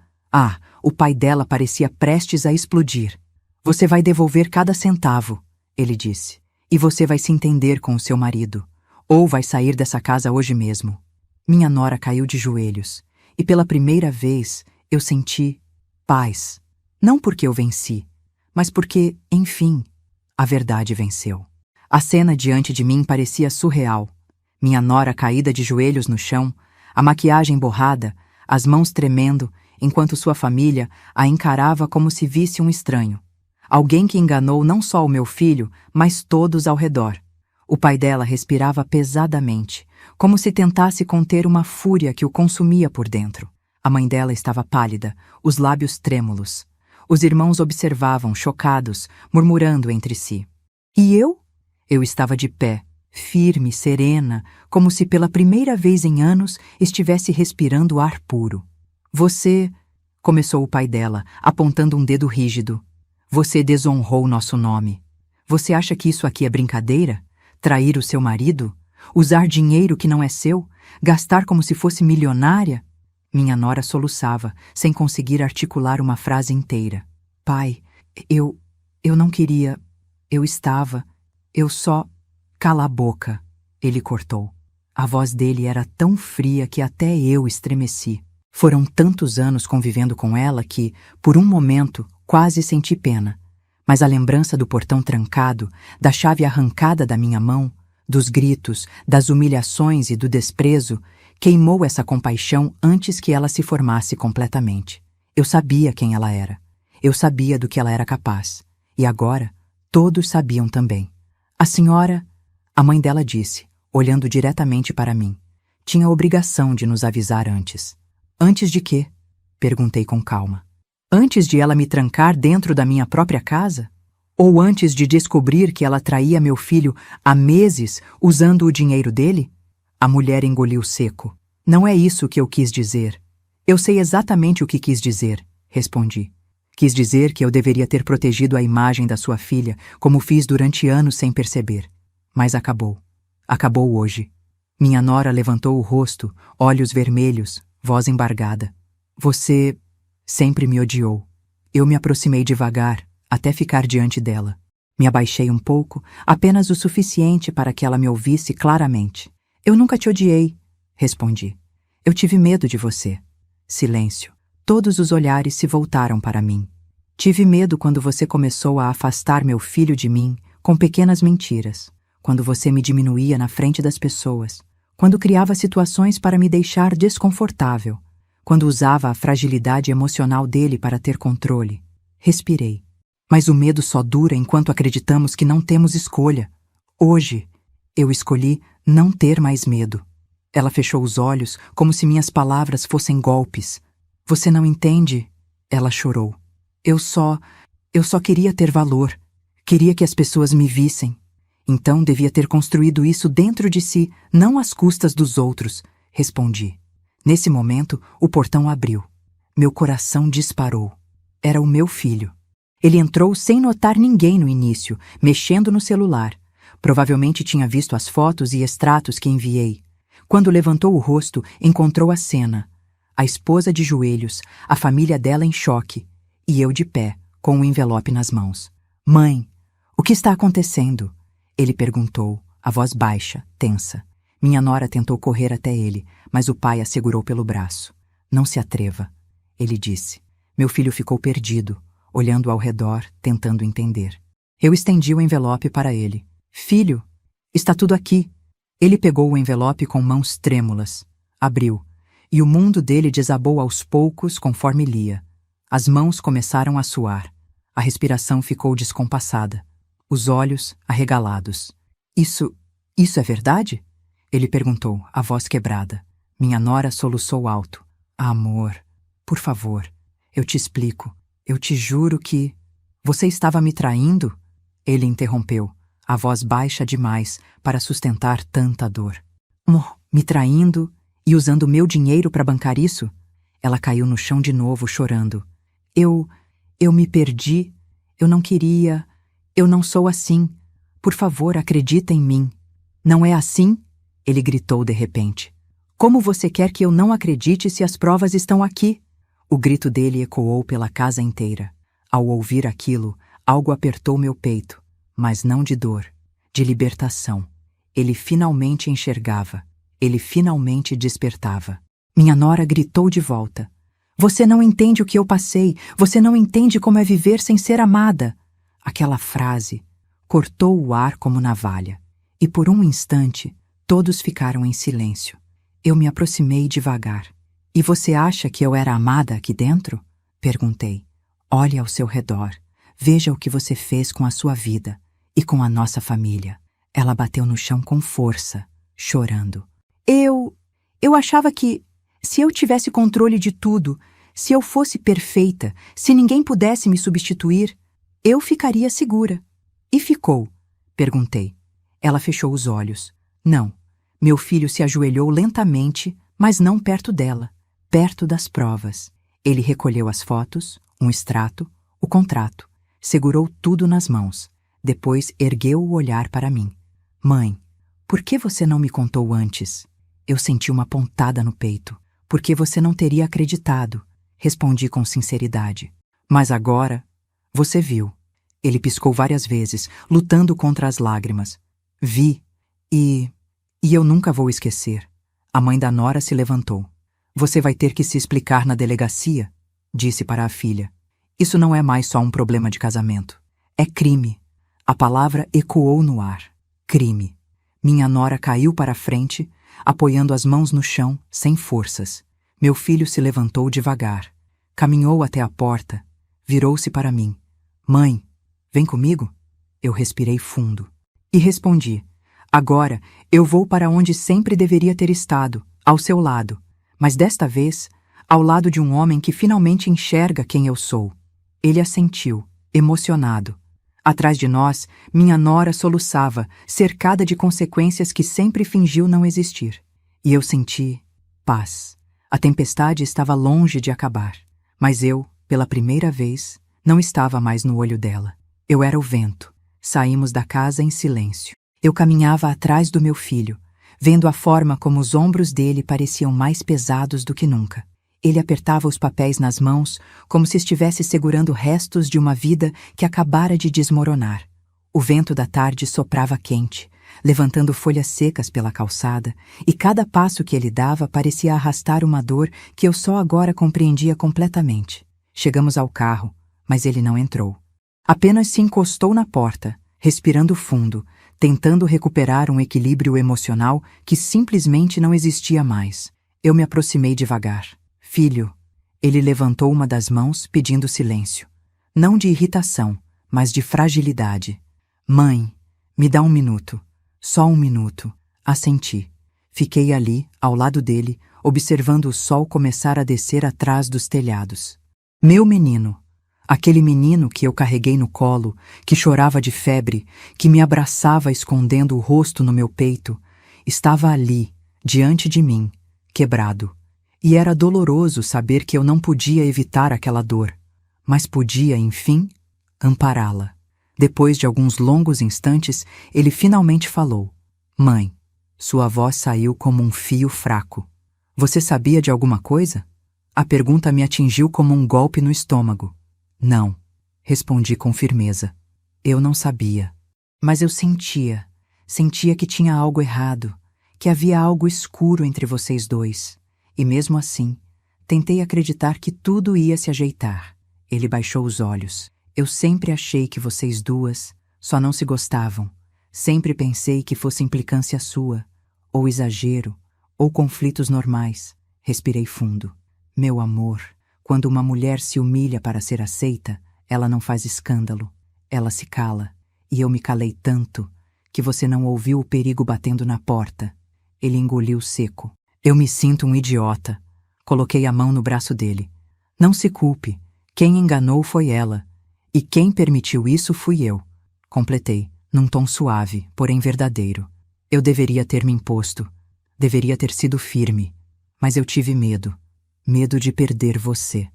o pai dela parecia prestes a explodir. "Você vai devolver cada centavo", ele disse. "E você vai se entender com o seu marido. Ou vai sair dessa casa hoje mesmo." Minha nora caiu de joelhos. E pela primeira vez eu senti paz. Não porque eu venci, mas porque, enfim, a verdade venceu. A cena diante de mim parecia surreal. Minha nora caída de joelhos no chão, a maquiagem borrada, as mãos tremendo, enquanto sua família a encarava como se visse um estranho. Alguém que enganou não só o meu filho, mas todos ao redor. O pai dela respirava pesadamente, como se tentasse conter uma fúria que o consumia por dentro. A mãe dela estava pálida, os lábios trêmulos. Os irmãos observavam, chocados, murmurando entre si. E eu? Eu estava de pé, firme, serena, como se pela primeira vez em anos estivesse respirando ar puro. "Você..." começou o pai dela, apontando um dedo rígido. "Você desonrou nosso nome. Você acha que isso aqui é brincadeira? Trair o seu marido? Usar dinheiro que não é seu? Gastar como se fosse milionária?" Minha nora soluçava, sem conseguir articular uma frase inteira. "Pai, eu não queria... Eu só... Cala a boca", ele cortou. A voz dele era tão fria que até eu estremeci. Foram tantos anos convivendo com ela que, por um momento, quase senti pena. Mas a lembrança do portão trancado, da chave arrancada da minha mão, dos gritos, das humilhações e do desprezo, queimou essa compaixão antes que ela se formasse completamente. Eu sabia quem ela era. Eu sabia do que ela era capaz. E agora, todos sabiam também. "A senhora..." a mãe dela disse, olhando diretamente para mim. "Tinha a obrigação de nos avisar antes." "Antes de quê?" perguntei com calma. "Antes de ela me trancar dentro da minha própria casa? Ou antes de descobrir que ela traía meu filho há meses usando o dinheiro dele?" A mulher engoliu seco. "Não é isso que eu quis dizer." "Eu sei exatamente o que quis dizer", respondi. "Quis dizer que eu deveria ter protegido a imagem da sua filha, como fiz durante anos sem perceber. Mas acabou. Acabou hoje." Minha nora levantou o rosto, olhos vermelhos, voz embargada. "Você sempre me odiou." Eu me aproximei devagar, até ficar diante dela. Me abaixei um pouco, apenas o suficiente para que ela me ouvisse claramente. "Eu nunca te odiei", respondi. "Eu tive medo de você." Silêncio. Todos os olhares se voltaram para mim. "Tive medo quando você começou a afastar meu filho de mim com pequenas mentiras, quando você me diminuía na frente das pessoas, quando criava situações para me deixar desconfortável, quando usava a fragilidade emocional dele para ter controle." Respirei. Mas o medo só dura enquanto acreditamos que não temos escolha. Hoje, eu escolhi não ter mais medo. Ela fechou os olhos como se minhas palavras fossem golpes. Você não entende? Ela chorou. Eu só queria ter valor. Queria que as pessoas me vissem. Então devia ter construído isso dentro de si, não às custas dos outros, respondi. Nesse momento, o portão abriu. Meu coração disparou. Era o meu filho. Ele entrou sem notar ninguém no início, mexendo no celular. Provavelmente tinha visto as fotos e extratos que enviei. Quando levantou o rosto, encontrou a cena. A esposa de joelhos, a família dela em choque, e eu de pé, com o envelope nas mãos. Mãe, o que está acontecendo? Ele perguntou, a voz baixa, tensa. Minha nora tentou correr até ele, mas o pai a segurou pelo braço. Não se atreva, ele disse. Meu filho ficou perdido, olhando ao redor, tentando entender. Eu estendi o envelope para ele. Filho, está tudo aqui. Ele pegou o envelope com mãos trêmulas, abriu, e o mundo dele desabou aos poucos conforme lia. As mãos começaram a suar. A respiração ficou descompassada. Os olhos arregalados. Isso é verdade? Ele perguntou, a voz quebrada. Minha nora soluçou alto. Amor, por favor, eu te explico. Eu te juro que... Você estava me traindo? Ele interrompeu, a voz baixa demais para sustentar tanta dor. Me traindo e usando meu dinheiro para bancar isso? Ela caiu no chão de novo, chorando. Eu me perdi. Eu não queria. Eu não sou assim. Por favor, acredita em mim. Não é assim? Ele gritou de repente. Como você quer que eu não acredite se as provas estão aqui? O grito dele ecoou pela casa inteira. Ao ouvir aquilo, algo apertou meu peito, mas não de dor, de libertação. Ele finalmente enxergava. Ele finalmente despertava. Minha nora gritou de volta. Você não entende o que eu passei. Você não entende como é viver sem ser amada. Aquela frase cortou o ar como navalha. E por um instante, todos ficaram em silêncio. Eu me aproximei devagar. E você acha que eu era amada aqui dentro? Perguntei. Olhe ao seu redor. Veja o que você fez com a sua vida e com a nossa família. Ela bateu no chão com força, chorando. Eu achava que, se eu tivesse controle de tudo, se eu fosse perfeita, se ninguém pudesse me substituir, eu ficaria segura. E ficou? Perguntei. Ela fechou os olhos. Não. Meu filho se ajoelhou lentamente, mas não perto dela, perto das provas. Ele recolheu as fotos, um extrato, o contrato. Segurou tudo nas mãos. Depois ergueu o olhar para mim. Mãe, por que você não me contou antes? Eu senti uma pontada no peito. Porque você não teria acreditado, respondi com sinceridade. Mas agora, você viu. Ele piscou várias vezes, lutando contra as lágrimas. Vi, e eu nunca vou esquecer. A mãe da nora se levantou. Você vai ter que se explicar na delegacia, disse para a filha. Isso não é mais só um problema de casamento. É crime. A palavra ecoou no ar. Crime. Minha nora caiu para a frente, apoiando as mãos no chão, sem forças. Meu filho se levantou devagar. Caminhou até a porta. Virou-se para mim. Mãe, vem comigo? Eu respirei fundo. E respondi. Agora, eu vou para onde sempre deveria ter estado, ao seu lado. Mas desta vez, ao lado de um homem que finalmente enxerga quem eu sou. Ele assentiu, emocionado. Atrás de nós, minha nora soluçava, cercada de consequências que sempre fingiu não existir. E eu senti paz. A tempestade estava longe de acabar. Mas eu, pela primeira vez, não estava mais no olho dela. Eu era o vento. Saímos da casa em silêncio. Eu caminhava atrás do meu filho, vendo a forma como os ombros dele pareciam mais pesados do que nunca. Ele apertava os papéis nas mãos, como se estivesse segurando restos de uma vida que acabara de desmoronar. O vento da tarde soprava quente, levantando folhas secas pela calçada, e cada passo que ele dava parecia arrastar uma dor que eu só agora compreendia completamente. Chegamos ao carro, mas ele não entrou. Apenas se encostou na porta, respirando fundo, tentando recuperar um equilíbrio emocional que simplesmente não existia mais. Eu me aproximei devagar. Filho, ele levantou uma das mãos pedindo silêncio. Não de irritação, mas de fragilidade. Mãe, me dá um minuto. Só um minuto. Assenti. Fiquei ali, ao lado dele, observando o sol começar a descer atrás dos telhados. Meu menino, aquele menino que eu carreguei no colo, que chorava de febre, que me abraçava escondendo o rosto no meu peito, estava ali, diante de mim, quebrado. E era doloroso saber que eu não podia evitar aquela dor, mas podia, enfim, ampará-la. Depois de alguns longos instantes, ele finalmente falou: Mãe, sua voz saiu como um fio fraco. Você sabia de alguma coisa? A pergunta me atingiu como um golpe no estômago. Não, respondi com firmeza. Eu não sabia. Mas eu sentia que tinha algo errado, que havia algo escuro entre vocês dois. E mesmo assim, tentei acreditar que tudo ia se ajeitar. Ele baixou os olhos. Eu sempre achei que vocês duas só não se gostavam. Sempre pensei que fosse implicância sua, ou exagero, ou conflitos normais. Respirei fundo. Meu amor, quando uma mulher se humilha para ser aceita, ela não faz escândalo. Ela se cala. E eu me calei tanto que você não ouviu o perigo batendo na porta. Ele engoliu seco. Eu me sinto um idiota. Coloquei a mão no braço dele. Não se culpe. Quem enganou foi ela. E quem permitiu isso fui eu. Completei, num tom suave, porém verdadeiro. Eu deveria ter me imposto. Deveria ter sido firme. Mas eu tive medo. Medo de perder você.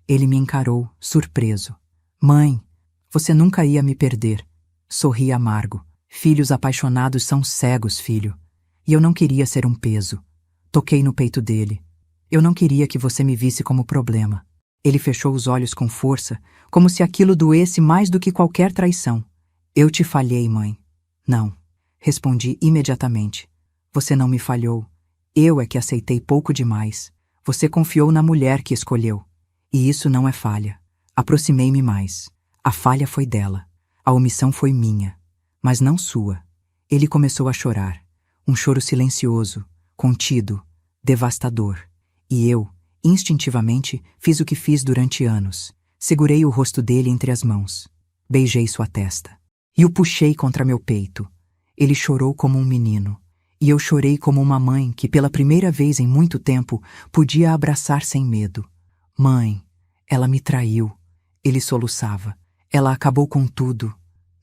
Ele me encarou, surpreso. Mãe, você nunca ia me perder. Sorri amargo. Filhos apaixonados são cegos, filho. E eu não queria ser um peso. Toquei no peito dele. Eu não queria que você me visse como problema. Ele fechou os olhos com força, como se aquilo doesse mais do que qualquer traição. Eu te falhei, mãe. Não. Respondi imediatamente. Você não me falhou. Eu é que aceitei pouco demais. Você confiou na mulher que escolheu. E isso não é falha. Aproximei-me mais. A falha foi dela. A omissão foi minha. Mas não sua. Ele começou a chorar. Um choro silencioso, contido, devastador. E eu, instintivamente, fiz o que fiz durante anos. Segurei o rosto dele entre as mãos. Beijei sua testa. E o puxei contra meu peito. Ele chorou como um menino. E eu chorei como uma mãe que, pela primeira vez em muito tempo, podia abraçar sem medo. Mãe, ela me traiu. Ele soluçava. Ela acabou com tudo.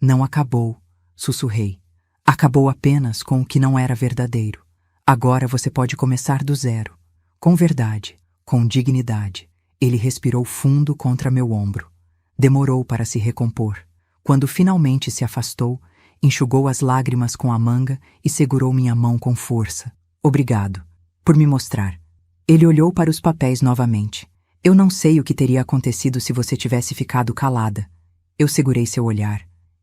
Não acabou, sussurrei. Acabou apenas com o que não era verdadeiro. Agora você pode começar do zero. Com verdade, com dignidade. Ele respirou fundo contra meu ombro. Demorou para se recompor. Quando finalmente se afastou, enxugou as lágrimas com a manga e segurou minha mão com força. Obrigado por me mostrar. Ele olhou para os papéis novamente. Eu não sei o que teria acontecido se você tivesse ficado calada. Eu segurei seu olhar.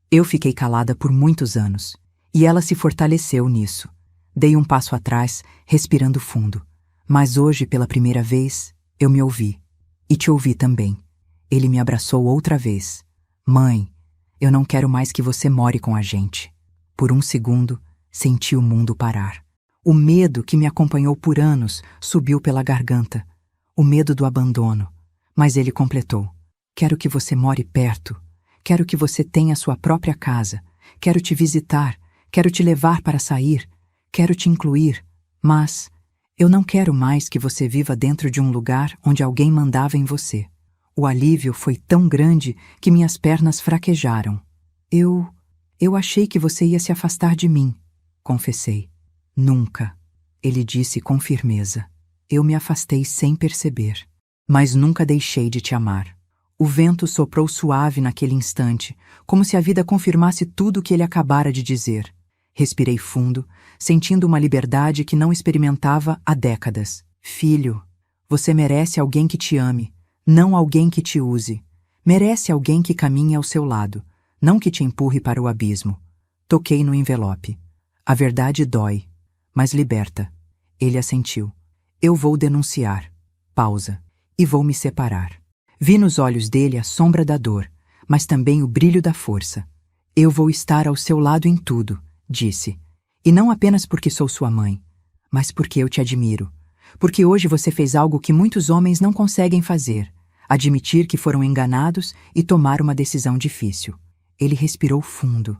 Eu fiquei calada por muitos anos. E ela se fortaleceu nisso. Dei um passo atrás, respirando fundo. Mas hoje, pela primeira vez, eu me ouvi. E te ouvi também. Ele me abraçou outra vez. Mãe, eu não quero mais que você more com a gente. Por um segundo, senti o mundo parar. O medo que me acompanhou por anos subiu pela garganta. O medo do abandono. Mas ele completou. Quero que você more perto. Quero que você tenha sua própria casa. Quero te visitar. Quero te levar para sair. Quero te incluir. Mas eu não quero mais que você viva dentro de um lugar onde alguém mandava em você. O alívio foi tão grande que minhas pernas fraquejaram. Eu achei que você ia se afastar de mim, confessei. Nunca, ele disse com firmeza. Eu me afastei sem perceber, mas nunca deixei de te amar. O vento soprou suave naquele instante, como se a vida confirmasse tudo o que ele acabara de dizer. Respirei fundo, sentindo uma liberdade que não experimentava há décadas. Filho, você merece alguém que te ame, não alguém que te use. Merece alguém que caminhe ao seu lado, não que te empurre para o abismo. Toquei no envelope. A verdade dói, mas liberta. Ele assentiu. Eu vou denunciar. Pausa. E vou me separar. Vi nos olhos dele a sombra da dor, mas também o brilho da força. Eu vou estar ao seu lado em tudo, disse. E não apenas porque sou sua mãe, mas porque eu te admiro. Porque hoje você fez algo que muitos homens não conseguem fazer: admitir que foram enganados e tomar uma decisão difícil. Ele respirou fundo.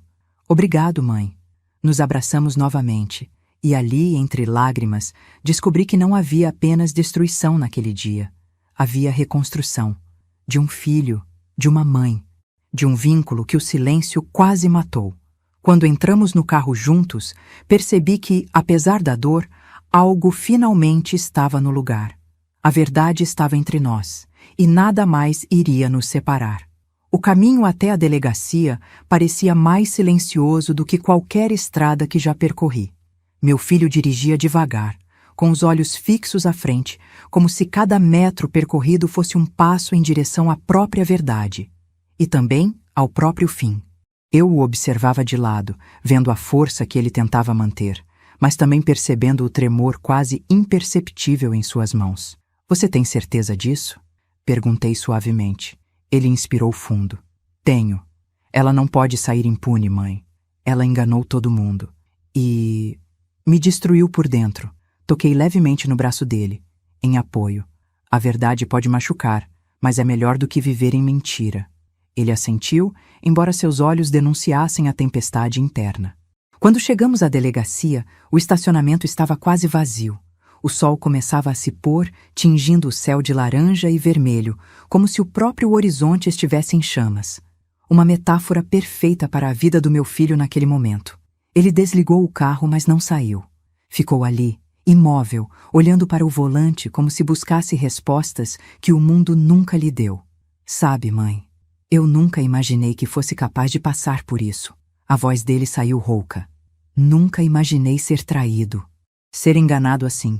Obrigado, mãe. Nos abraçamos novamente, e ali, entre lágrimas, descobri que não havia apenas destruição naquele dia. Havia reconstrução. De um filho, de uma mãe, de um vínculo que o silêncio quase matou. Quando entramos no carro juntos, percebi que, apesar da dor, algo finalmente estava no lugar. A verdade estava entre nós, e nada mais iria nos separar. O caminho até a delegacia parecia mais silencioso do que qualquer estrada que já percorri. Meu filho dirigia devagar, com os olhos fixos à frente, como se cada metro percorrido fosse um passo em direção à própria verdade. E também ao próprio fim. Eu o observava de lado, vendo a força que ele tentava manter, mas também percebendo o tremor quase imperceptível em suas mãos. Você tem certeza disso? Perguntei suavemente. Ele inspirou fundo. Tenho. Ela não pode sair impune, mãe. Ela enganou todo mundo. E... me destruiu por dentro. Toquei levemente no braço dele, em apoio. A verdade pode machucar, mas é melhor do que viver em mentira. Ele assentiu, embora seus olhos denunciassem a tempestade interna. Quando chegamos à delegacia, o estacionamento estava quase vazio. O sol começava a se pôr, tingindo o céu de laranja e vermelho, como se o próprio horizonte estivesse em chamas. Uma metáfora perfeita para a vida do meu filho naquele momento. Ele desligou o carro, mas não saiu. Ficou ali, imóvel, olhando para o volante como se buscasse respostas que o mundo nunca lhe deu. Sabe, mãe, eu nunca imaginei que fosse capaz de passar por isso. A voz dele saiu rouca. Nunca imaginei ser traído. Ser enganado assim.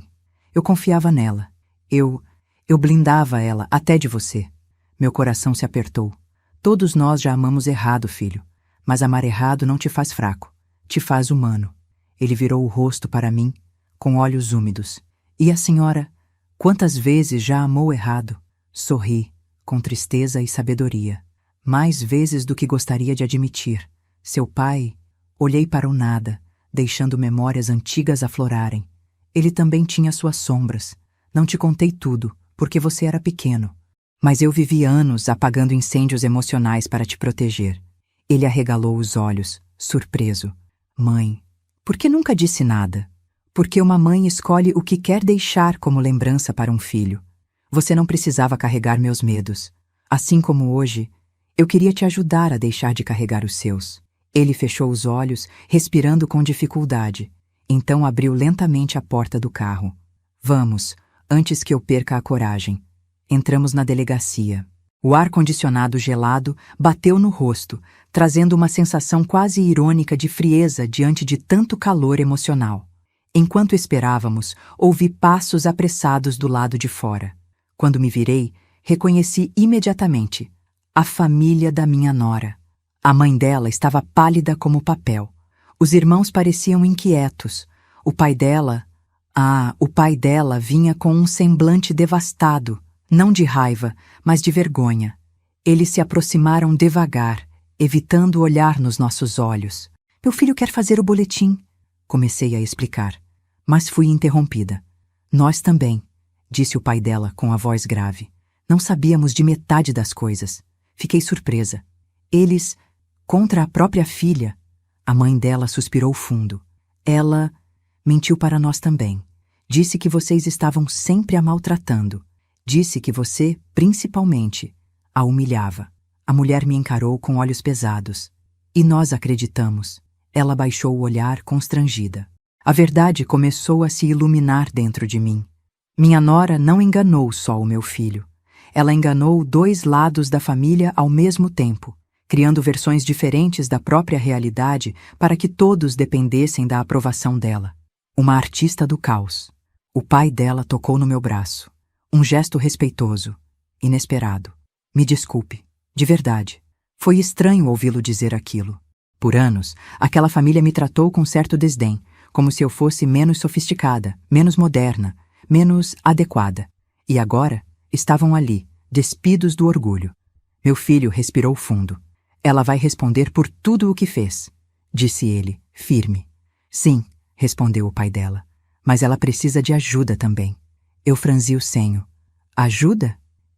Eu confiava nela. Eu blindava ela, até de você. Meu coração se apertou. Todos nós já amamos errado, filho. Mas amar errado não te faz fraco. Te faz humano. Ele virou o rosto para mim, com olhos úmidos. E a senhora, quantas vezes já amou errado? Sorri, com tristeza e sabedoria. Mais vezes do que gostaria de admitir. Seu pai... Olhei para o nada, deixando memórias antigas aflorarem. Ele também tinha suas sombras. Não te contei tudo, porque você era pequeno. Mas eu vivi anos apagando incêndios emocionais para te proteger. Ele arregalou os olhos, surpreso. Mãe, por que nunca disse nada? Porque uma mãe escolhe o que quer deixar como lembrança para um filho. Você não precisava carregar meus medos. Assim como hoje, eu queria te ajudar a deixar de carregar os seus. Ele fechou os olhos, respirando com dificuldade. Então abriu lentamente a porta do carro. Vamos, antes que eu perca a coragem. Entramos na delegacia. O ar-condicionado gelado bateu no rosto, trazendo uma sensação quase irônica de frieza diante de tanto calor emocional. Enquanto esperávamos, ouvi passos apressados do lado de fora. Quando me virei, reconheci imediatamente a família da minha nora. A mãe dela estava pálida como papel. Os irmãos pareciam inquietos. O pai dela vinha com um semblante devastado, não de raiva, mas de vergonha. Eles se aproximaram devagar, evitando olhar nos nossos olhos. Meu filho quer fazer o boletim, comecei a explicar, mas fui interrompida. Nós também, disse o pai dela com a voz grave. Não sabíamos de metade das coisas. Fiquei surpresa. Eles, contra a própria filha. A mãe dela suspirou fundo. Ela mentiu para nós também. Disse que vocês estavam sempre a maltratando. Disse que você, principalmente, a humilhava. A mulher me encarou com olhos pesados. E nós acreditamos. Ela baixou o olhar constrangida. A verdade começou a se iluminar dentro de mim. Minha nora não enganou só o meu filho. Ela enganou 2 lados da família ao mesmo tempo, criando versões diferentes da própria realidade para que todos dependessem da aprovação dela. Uma artista do caos. O pai dela tocou no meu braço. Um gesto respeitoso, inesperado. Me desculpe, de verdade. Foi estranho ouvi-lo dizer aquilo. Por anos, aquela família me tratou com certo desdém, como se eu fosse menos sofisticada, menos moderna, menos adequada. E agora, estavam ali, despidos do orgulho. Meu filho respirou fundo. Ela vai responder por tudo o que fez, disse ele, firme. Sim, respondeu o pai dela, mas ela precisa de ajuda também. Eu franzi o senho. Ajuda?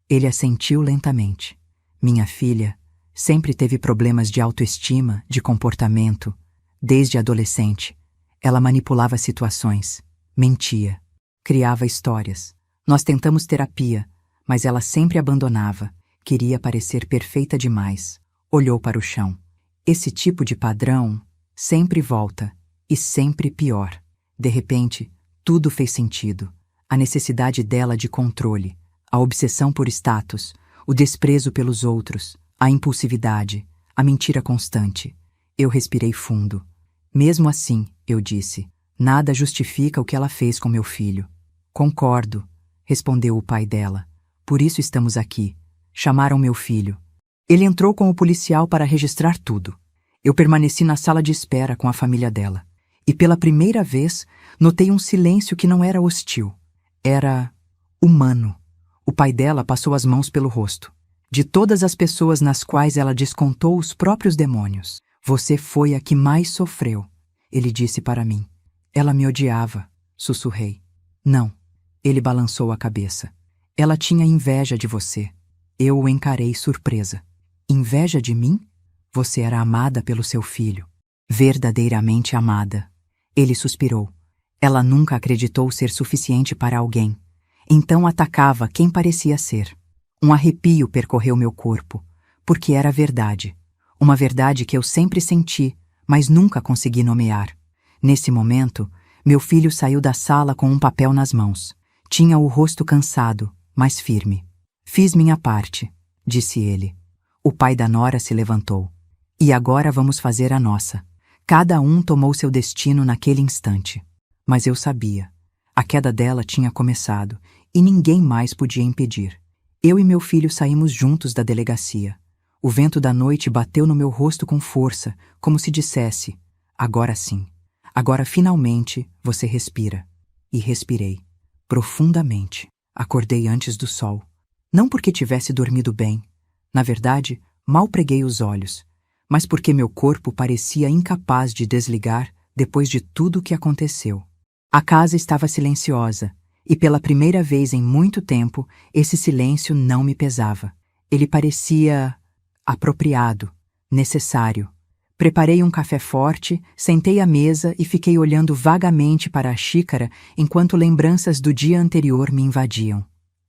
Ele assentiu lentamente. Minha filha, Sempre teve problemas de autoestima, de comportamento. Desde adolescente, ela manipulava situações, mentia, criava histórias. Nós tentamos terapia, mas ela sempre abandonava. Queria parecer perfeita demais. Olhou para o chão. Esse tipo de padrão sempre volta, e sempre pior. De repente, tudo fez sentido. A necessidade dela de controle, a obsessão por status, o desprezo pelos outros, a impulsividade, a mentira constante. Eu respirei fundo. Mesmo assim, eu disse, nada justifica o que ela fez com meu filho. Concordo, respondeu o pai dela. Por isso estamos aqui. Chamaram meu filho. Ele entrou com o policial para registrar tudo. Eu permaneci na sala de espera com a família dela. E pela primeira vez, notei um silêncio que não era hostil. Era humano. O pai dela passou as mãos pelo rosto. De todas as pessoas nas quais ela descontou os próprios demônios, você foi a que mais sofreu, ele disse para mim. Ela me odiava, sussurrei. Não, ele balançou a cabeça. Ela tinha inveja de você. Eu o encarei surpresa. Inveja de mim? Você era amada pelo seu filho. Verdadeiramente amada. Ele suspirou. Ela nunca acreditou ser suficiente para alguém. Então atacava quem parecia ser. Um arrepio percorreu meu corpo, porque era verdade. Uma verdade que eu sempre senti, mas nunca consegui nomear. Nesse momento, meu filho saiu da sala com um papel nas mãos. Tinha o rosto cansado, mas firme. Fiz minha parte, disse ele. O pai da nora se levantou. E agora vamos fazer a nossa. Cada um tomou seu destino naquele instante. Mas eu sabia. A queda dela tinha começado, e ninguém mais podia impedir. Eu e meu filho saímos juntos da delegacia. O vento da noite bateu no meu rosto com força, como se dissesse, agora sim. Agora finalmente você respira. E respirei. Profundamente. Acordei antes do sol. Não porque tivesse dormido bem. Na verdade, mal preguei os olhos. Mas porque meu corpo parecia incapaz de desligar depois de tudo o que aconteceu. A casa estava silenciosa. E pela primeira vez em muito tempo, esse silêncio não me pesava. Ele parecia apropriado, necessário. Preparei um café forte, sentei à mesa e fiquei olhando vagamente para a xícara enquanto lembranças do dia anterior me invadiam.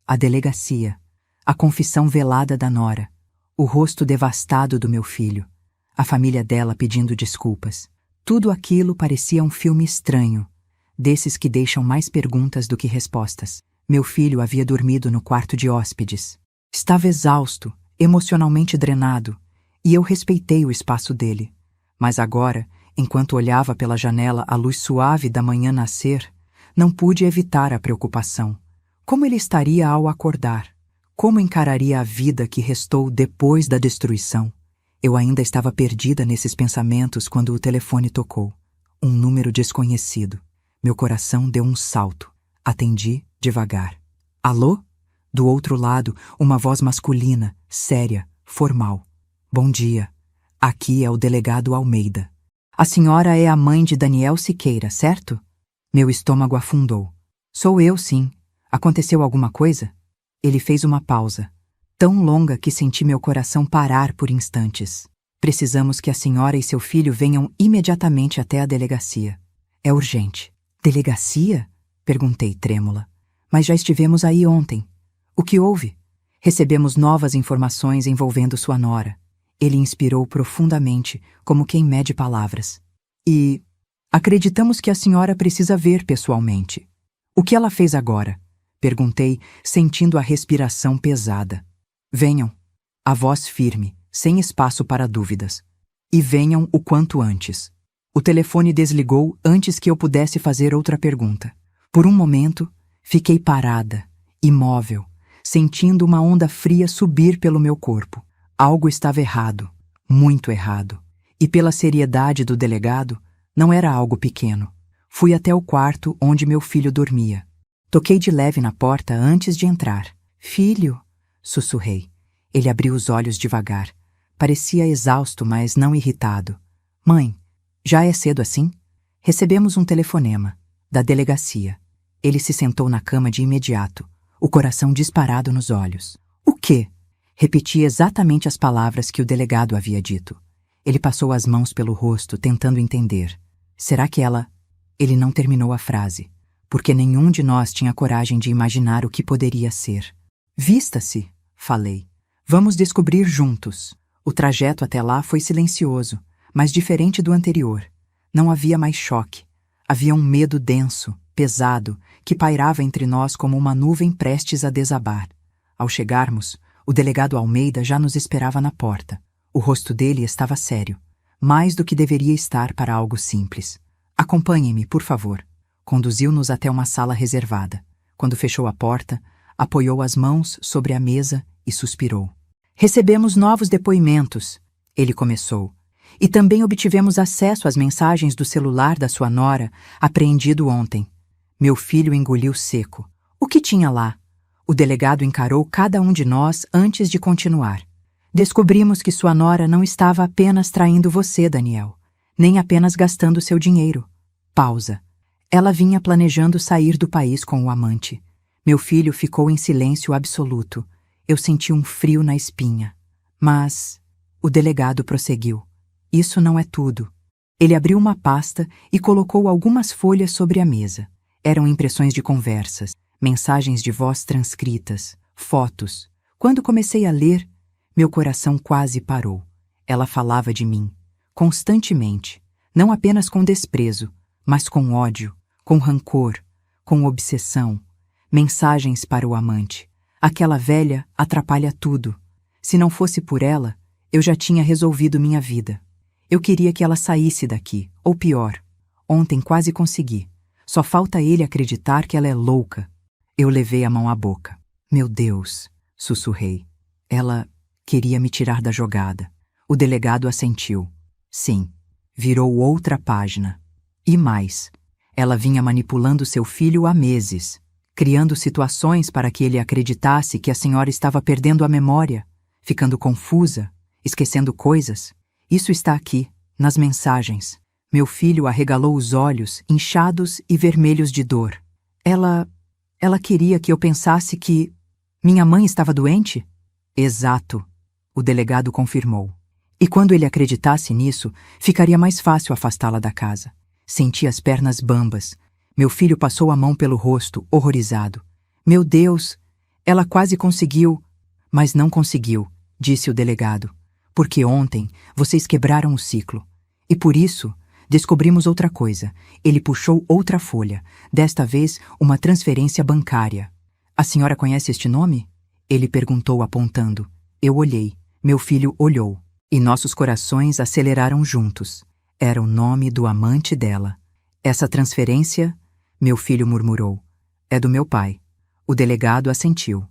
A delegacia, a confissão velada da nora, o rosto devastado do meu filho, a família dela pedindo desculpas. Tudo aquilo parecia um filme estranho, desses que deixam mais perguntas do que respostas. Meu filho havia dormido no quarto de hóspedes. Estava exausto, emocionalmente drenado, e eu respeitei o espaço dele. Mas agora, enquanto olhava pela janela a luz suave da manhã nascer, não pude evitar a preocupação. Como ele estaria ao acordar? Como encararia a vida que restou depois da destruição? Eu ainda estava perdida nesses pensamentos quando o telefone tocou. Um número desconhecido. Meu coração deu um salto. Atendi devagar. Alô? Do outro lado, uma voz masculina, séria, formal. Bom dia. Aqui é o delegado Almeida. A senhora é a mãe de Daniel Siqueira, certo? Meu estômago afundou. Sou eu, sim. Aconteceu alguma coisa? Ele fez uma pausa, tão longa que senti meu coração parar por instantes. Precisamos que a senhora e seu filho venham imediatamente até a delegacia. É urgente. Delegacia? Perguntei trêmula. Mas já estivemos aí ontem. O que houve? Recebemos novas informações envolvendo sua nora. Ele inspirou profundamente, como quem mede palavras. E acreditamos que a senhora precisa ver pessoalmente. O que ela fez agora? Perguntei, sentindo a respiração pesada. Venham. A voz firme, sem espaço para dúvidas. E venham o quanto antes. O telefone desligou antes que eu pudesse fazer outra pergunta. Por um momento, fiquei parada, imóvel, sentindo uma onda fria subir pelo meu corpo. Algo estava errado, muito errado. E pela seriedade do delegado, não era algo pequeno. Fui até o quarto onde meu filho dormia. Toquei de leve na porta antes de entrar. Filho, sussurrei. Ele abriu os olhos devagar. Parecia exausto, mas não irritado. Mãe, já é cedo assim? Recebemos um telefonema, da delegacia. Ele se sentou na cama de imediato, o coração disparado nos olhos. O quê? Repeti exatamente as palavras que o delegado havia dito. Ele passou as mãos pelo rosto, tentando entender. Será que ela... Ele não terminou a frase, porque nenhum de nós tinha coragem de imaginar o que poderia ser. Vista-se, falei. Vamos descobrir juntos. O trajeto até lá foi silencioso, mas diferente do anterior. Não havia mais choque. Havia um medo denso, pesado, que pairava entre nós como uma nuvem prestes a desabar. Ao chegarmos, o delegado Almeida já nos esperava na porta. O rosto dele estava sério, mais do que deveria estar para algo simples. Acompanhem-me, por favor. Conduziu-nos até uma sala reservada. Quando fechou a porta, apoiou as mãos sobre a mesa e suspirou. Recebemos novos depoimentos, ele começou, e também obtivemos acesso às mensagens do celular da sua nora, apreendido ontem. Meu filho engoliu seco. O que tinha lá? O delegado encarou cada um de nós antes de continuar. Descobrimos que sua nora não estava apenas traindo você, Daniel, nem apenas gastando seu dinheiro. Pausa. Ela vinha planejando sair do país com o amante. Meu filho ficou em silêncio absoluto. Eu senti um frio na espinha. Mas... O delegado prosseguiu. Isso não é tudo. Ele abriu uma pasta e colocou algumas folhas sobre a mesa. Eram impressões de conversas, mensagens de voz transcritas, fotos. Quando comecei a ler, meu coração quase parou. Ela falava de mim, constantemente, não apenas com desprezo, mas com ódio, com rancor, com obsessão. Mensagens para o amante. Aquela velha atrapalha tudo. Se não fosse por ela, eu já tinha resolvido minha vida. Eu queria que ela saísse daqui, ou pior. Ontem quase consegui. Só falta ele acreditar que ela é louca. Eu levei a mão à boca. Meu Deus, sussurrei. Ela queria me tirar da jogada. O delegado assentiu. Sim, virou outra página. E mais, ela vinha manipulando seu filho há meses, criando situações para que ele acreditasse que a senhora estava perdendo a memória, ficando confusa, esquecendo coisas. Isso está aqui, nas mensagens. Meu filho arregalou os olhos, inchados e vermelhos de dor. Ela queria que eu pensasse que minha mãe estava doente? Exato, o delegado confirmou. E quando ele acreditasse nisso, ficaria mais fácil afastá-la da casa. Senti as pernas bambas. Meu filho passou a mão pelo rosto, horrorizado. Meu Deus, ela quase conseguiu. Mas não conseguiu, disse o delegado. Porque ontem vocês quebraram o ciclo. E por isso, descobrimos outra coisa. Ele puxou outra folha, desta vez uma transferência bancária. A senhora conhece este nome? Ele perguntou apontando. Eu olhei. Meu filho olhou. E nossos corações aceleraram juntos. Era o nome do amante dela. Essa transferência, meu filho murmurou, é do meu pai. O delegado assentiu.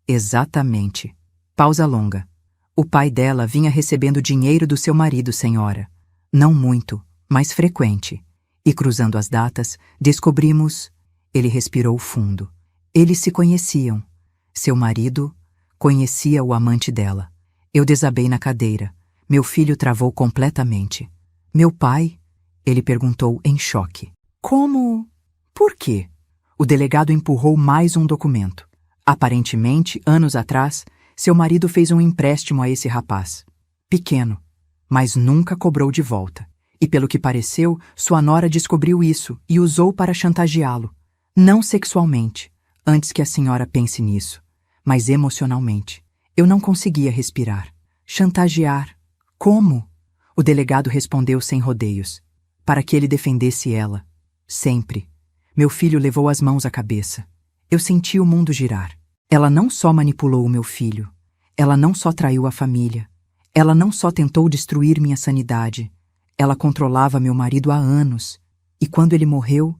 Exatamente. Pausa longa. O pai dela vinha recebendo dinheiro do seu marido, senhora. Não muito, mas frequente. E cruzando as datas, descobrimos... Ele respirou fundo. Eles se conheciam. Seu marido conhecia o amante dela. Eu desabei na cadeira. Meu filho travou completamente. Meu pai? Ele perguntou em choque. Como? Por quê? O delegado empurrou mais um documento. Aparentemente, anos atrás, seu marido fez um empréstimo a esse rapaz. Pequeno, mas nunca cobrou de volta. E pelo que pareceu, sua nora descobriu isso e usou para chantageá-lo. Não sexualmente, antes que a senhora pense nisso, mas emocionalmente. Eu não conseguia respirar. Chantagear. Como? O delegado respondeu sem rodeios. Para que ele defendesse ela. Sempre. Meu filho levou as mãos à cabeça. Eu senti o mundo girar. Ela não só manipulou o meu filho. Ela não só traiu a família. Ela não só tentou destruir minha sanidade. Ela controlava meu marido há anos. E quando ele morreu,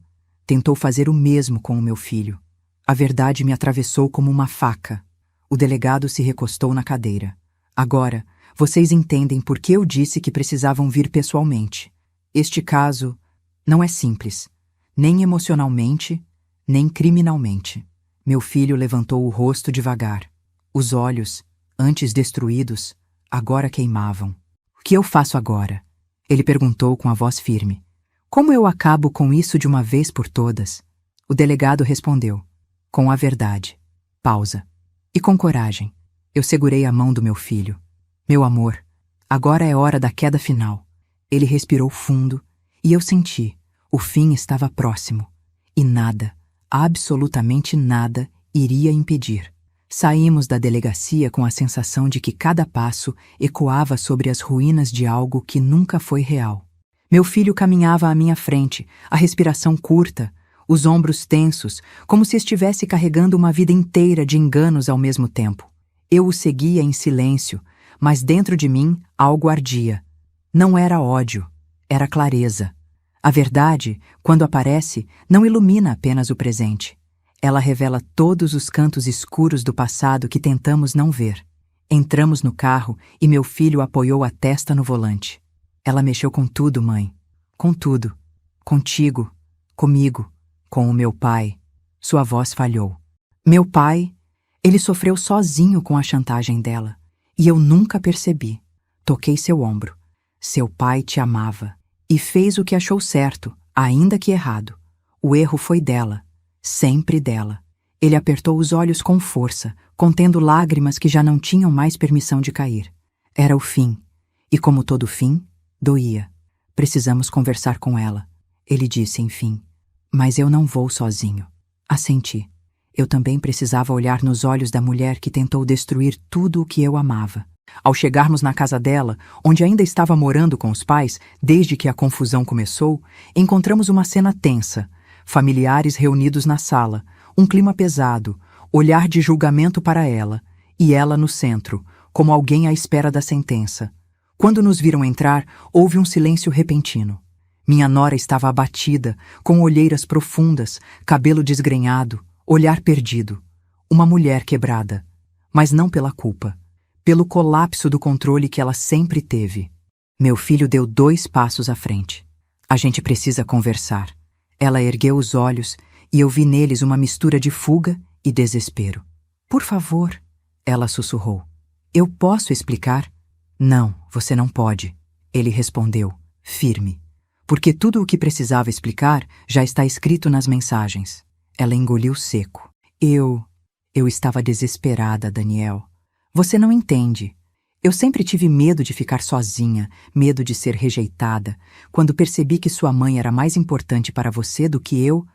tentou fazer o mesmo com o meu filho. A verdade me atravessou como uma faca. O delegado se recostou na cadeira. Agora, vocês entendem por que eu disse que precisavam vir pessoalmente. Este caso não é simples, nem emocionalmente, nem criminalmente. Meu filho levantou o rosto devagar. Os olhos, antes destruídos, agora queimavam. O que eu faço agora? Ele perguntou com a voz firme. Como eu acabo com isso de uma vez por todas? O delegado respondeu. Com a verdade. Pausa. E com coragem. Eu segurei a mão do meu filho. Meu amor, agora é hora da queda final. Ele respirou fundo e eu senti. O fim estava próximo. E nada, absolutamente nada, iria impedir. Saímos da delegacia com a sensação de que cada passo ecoava sobre as ruínas de algo que nunca foi real. Meu filho caminhava à minha frente, a respiração curta, os ombros tensos, como se estivesse carregando uma vida inteira de enganos ao mesmo tempo. Eu o seguia em silêncio, mas dentro de mim algo ardia. Não era ódio, era clareza. A verdade, quando aparece, não ilumina apenas o presente. Ela revela todos os cantos escuros do passado que tentamos não ver. Entramos no carro e meu filho apoiou a testa no volante. Ela mexeu com tudo, mãe. Com tudo. Contigo, comigo, com o meu pai. Sua voz falhou. Meu pai, ele sofreu sozinho com a chantagem dela. E eu nunca percebi. Toquei seu ombro. Seu pai te amava. E fez o que achou certo, ainda que errado. O erro foi dela. Sempre dela. Ele apertou os olhos com força, contendo lágrimas que já não tinham mais permissão de cair. Era o fim. E como todo fim, doía. Precisamos conversar com ela. Ele disse, enfim. Mas eu não vou sozinho. Assenti. Eu também precisava olhar nos olhos da mulher que tentou destruir tudo o que eu amava. Ao chegarmos na casa dela, onde ainda estava morando com os pais, desde que a confusão começou, encontramos uma cena tensa. Familiares reunidos na sala, um clima pesado, olhar de julgamento para ela, e ela no centro, como alguém à espera da sentença. Quando nos viram entrar, houve um silêncio repentino. Minha nora estava abatida, com olheiras profundas, cabelo desgrenhado, olhar perdido. Uma mulher quebrada. Mas não pela culpa. Pelo colapso do controle que ela sempre teve. Meu filho deu 2 passos à frente. A gente precisa conversar. Ela ergueu os olhos e eu vi neles uma mistura de fuga e desespero. Por favor, ela sussurrou. Eu posso explicar? Não, você não pode. Ele respondeu, firme. Porque tudo o que precisava explicar já está escrito nas mensagens. Ela engoliu seco. Eu estava desesperada, Daniel. Você não entende. Eu sempre tive medo de ficar sozinha, medo de ser rejeitada. Quando percebi que sua mãe era mais importante para você do que eu,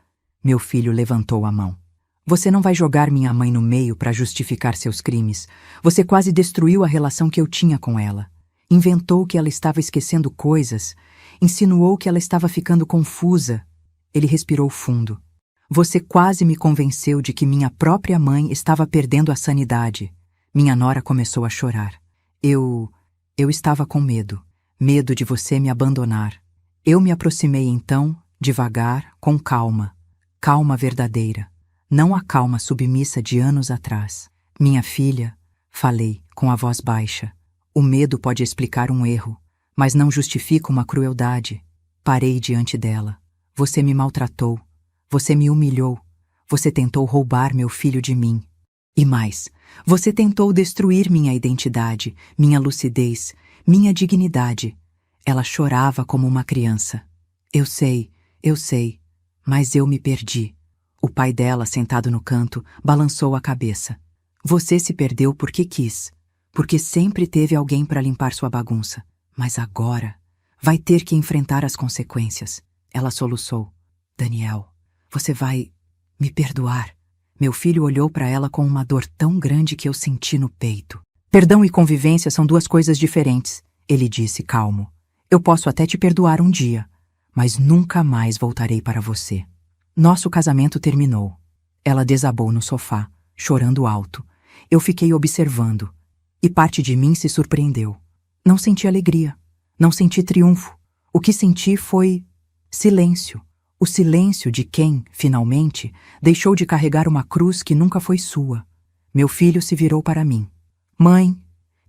meu filho levantou a mão. Você não vai jogar minha mãe no meio para justificar seus crimes. Você quase destruiu a relação que eu tinha com ela. Inventou que ela estava esquecendo coisas. Insinuou que ela estava ficando confusa. Ele respirou fundo. Você quase me convenceu de que minha própria mãe estava perdendo a sanidade. Minha nora começou a chorar. Eu estava com medo. Medo de você me abandonar. Eu me aproximei então, devagar, com calma. Calma verdadeira. Não a calma submissa de anos atrás. Minha filha, falei, com a voz baixa. O medo pode explicar um erro, mas não justifica uma crueldade. Parei diante dela. Você me maltratou. Você me humilhou. Você tentou roubar meu filho de mim. E mais, você tentou destruir minha identidade, minha lucidez, minha dignidade. Ela chorava como uma criança. Eu sei, mas eu me perdi. O pai dela, sentado no canto, balançou a cabeça. Você se perdeu porque quis, porque sempre teve alguém para limpar sua bagunça. Mas agora vai ter que enfrentar as consequências. Ela soluçou. Daniel, você vai me perdoar. Meu filho olhou para ela com uma dor tão grande que eu senti no peito. Perdão e convivência são 2 coisas diferentes, ele disse calmo. Eu posso até te perdoar um dia, mas nunca mais voltarei para você. Nosso casamento terminou. Ela desabou no sofá, chorando alto. Eu fiquei observando, e parte de mim se surpreendeu. Não senti alegria, não senti triunfo. O que senti foi silêncio. O silêncio de quem, finalmente, deixou de carregar uma cruz que nunca foi sua. Meu filho se virou para mim. Mãe,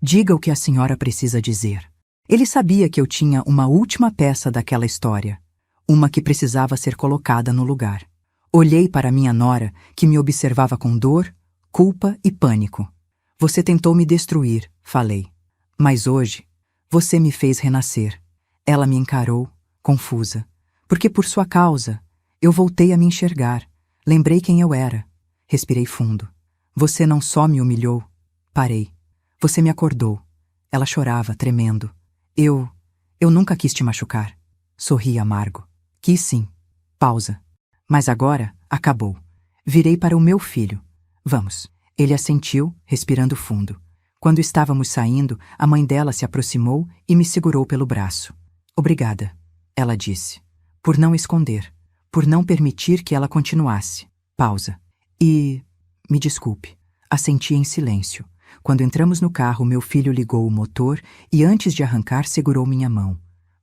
diga o que a senhora precisa dizer. Ele sabia que eu tinha uma última peça daquela história, uma que precisava ser colocada no lugar. Olhei para minha nora, que me observava com dor, culpa e pânico. Você tentou me destruir, falei. Mas hoje, você me fez renascer. Ela me encarou, confusa. Porque por sua causa, eu voltei a me enxergar. Lembrei quem eu era. Respirei fundo. Você não só me humilhou. Parei. Você me acordou. Ela chorava, tremendo. Eu nunca quis te machucar. Sorri amargo. Quis sim. Pausa. Mas agora, acabou. Virei para o meu filho. Vamos. Ele assentiu, respirando fundo. Quando estávamos saindo, a mãe dela se aproximou e me segurou pelo braço. Obrigada, ela disse. Por não esconder. Por não permitir que ela continuasse. Pausa. Me desculpe. Assenti em silêncio. Quando entramos no carro, meu filho ligou o motor e antes de arrancar segurou minha mão.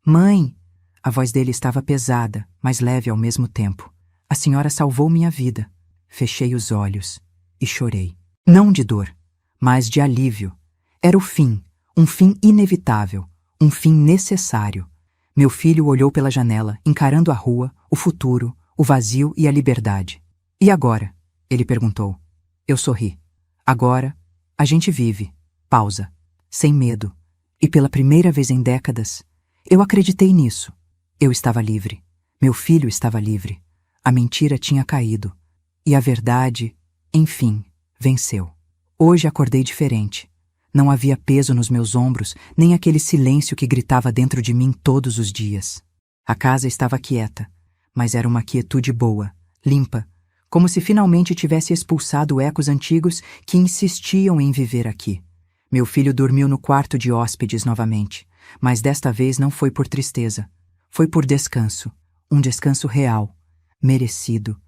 Mãe! A voz dele estava pesada, mas leve ao mesmo tempo. A senhora salvou minha vida. Fechei os olhos e chorei. Não de dor, mas de alívio. Era o fim, um fim inevitável, um fim necessário. Meu filho olhou pela janela, encarando a rua, o futuro, o vazio e a liberdade. E agora? Ele perguntou. Eu sorri. Agora, a gente vive. Pausa. Sem medo. E pela primeira vez em décadas, eu acreditei nisso. Eu estava livre. Meu filho estava livre. A mentira tinha caído. E a verdade, enfim, venceu. Hoje acordei diferente. Não havia peso nos meus ombros, nem aquele silêncio que gritava dentro de mim todos os dias. A casa estava quieta, mas era uma quietude boa, limpa, como se finalmente tivesse expulsado ecos antigos que insistiam em viver aqui. Meu filho dormiu no quarto de hóspedes novamente, mas desta vez não foi por tristeza. Foi por descanso, um descanso real, merecido,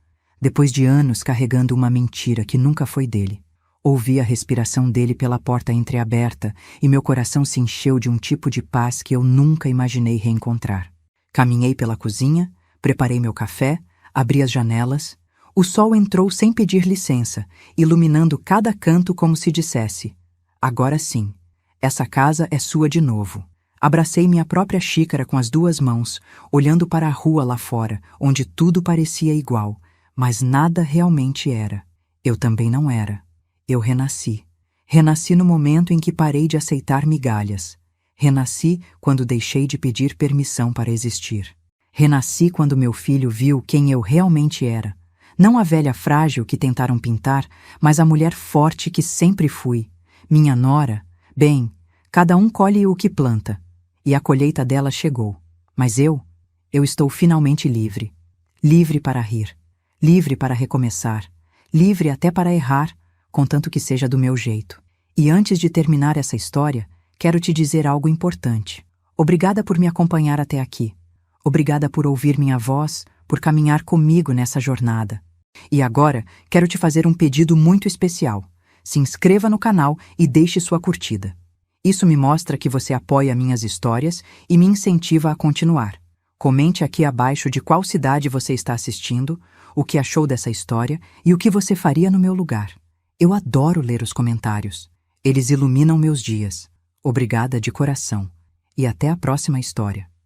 depois de anos carregando uma mentira que nunca foi dele. Ouvi a respiração dele pela porta entreaberta e meu coração se encheu de um tipo de paz que eu nunca imaginei reencontrar. Caminhei pela cozinha, preparei meu café, abri as janelas. O sol entrou sem pedir licença, iluminando cada canto como se dissesse: agora sim, essa casa é sua de novo. Abracei minha própria xícara com as duas mãos, olhando para a rua lá fora, onde tudo parecia igual, mas nada realmente era. Eu também não era. Eu renasci. Renasci no momento em que parei de aceitar migalhas. Renasci quando deixei de pedir permissão para existir. Renasci quando meu filho viu quem eu realmente era. Não a velha frágil que tentaram pintar, mas a mulher forte que sempre fui. Minha nora, bem, cada um colhe o que planta. E a colheita dela chegou. Mas eu estou finalmente livre. Livre para rir. Livre para recomeçar. Livre até para errar, contanto que seja do meu jeito. E antes de terminar essa história, quero te dizer algo importante. Obrigada por me acompanhar até aqui. Obrigada por ouvir minha voz, por caminhar comigo nessa jornada. E agora, quero te fazer um pedido muito especial. Se inscreva no canal e deixe sua curtida. Isso me mostra que você apoia minhas histórias e me incentiva a continuar. Comente aqui abaixo de qual cidade você está assistindo, o que achou dessa história e o que você faria no meu lugar. Eu adoro ler os comentários. Eles iluminam meus dias. Obrigada de coração. E até a próxima história.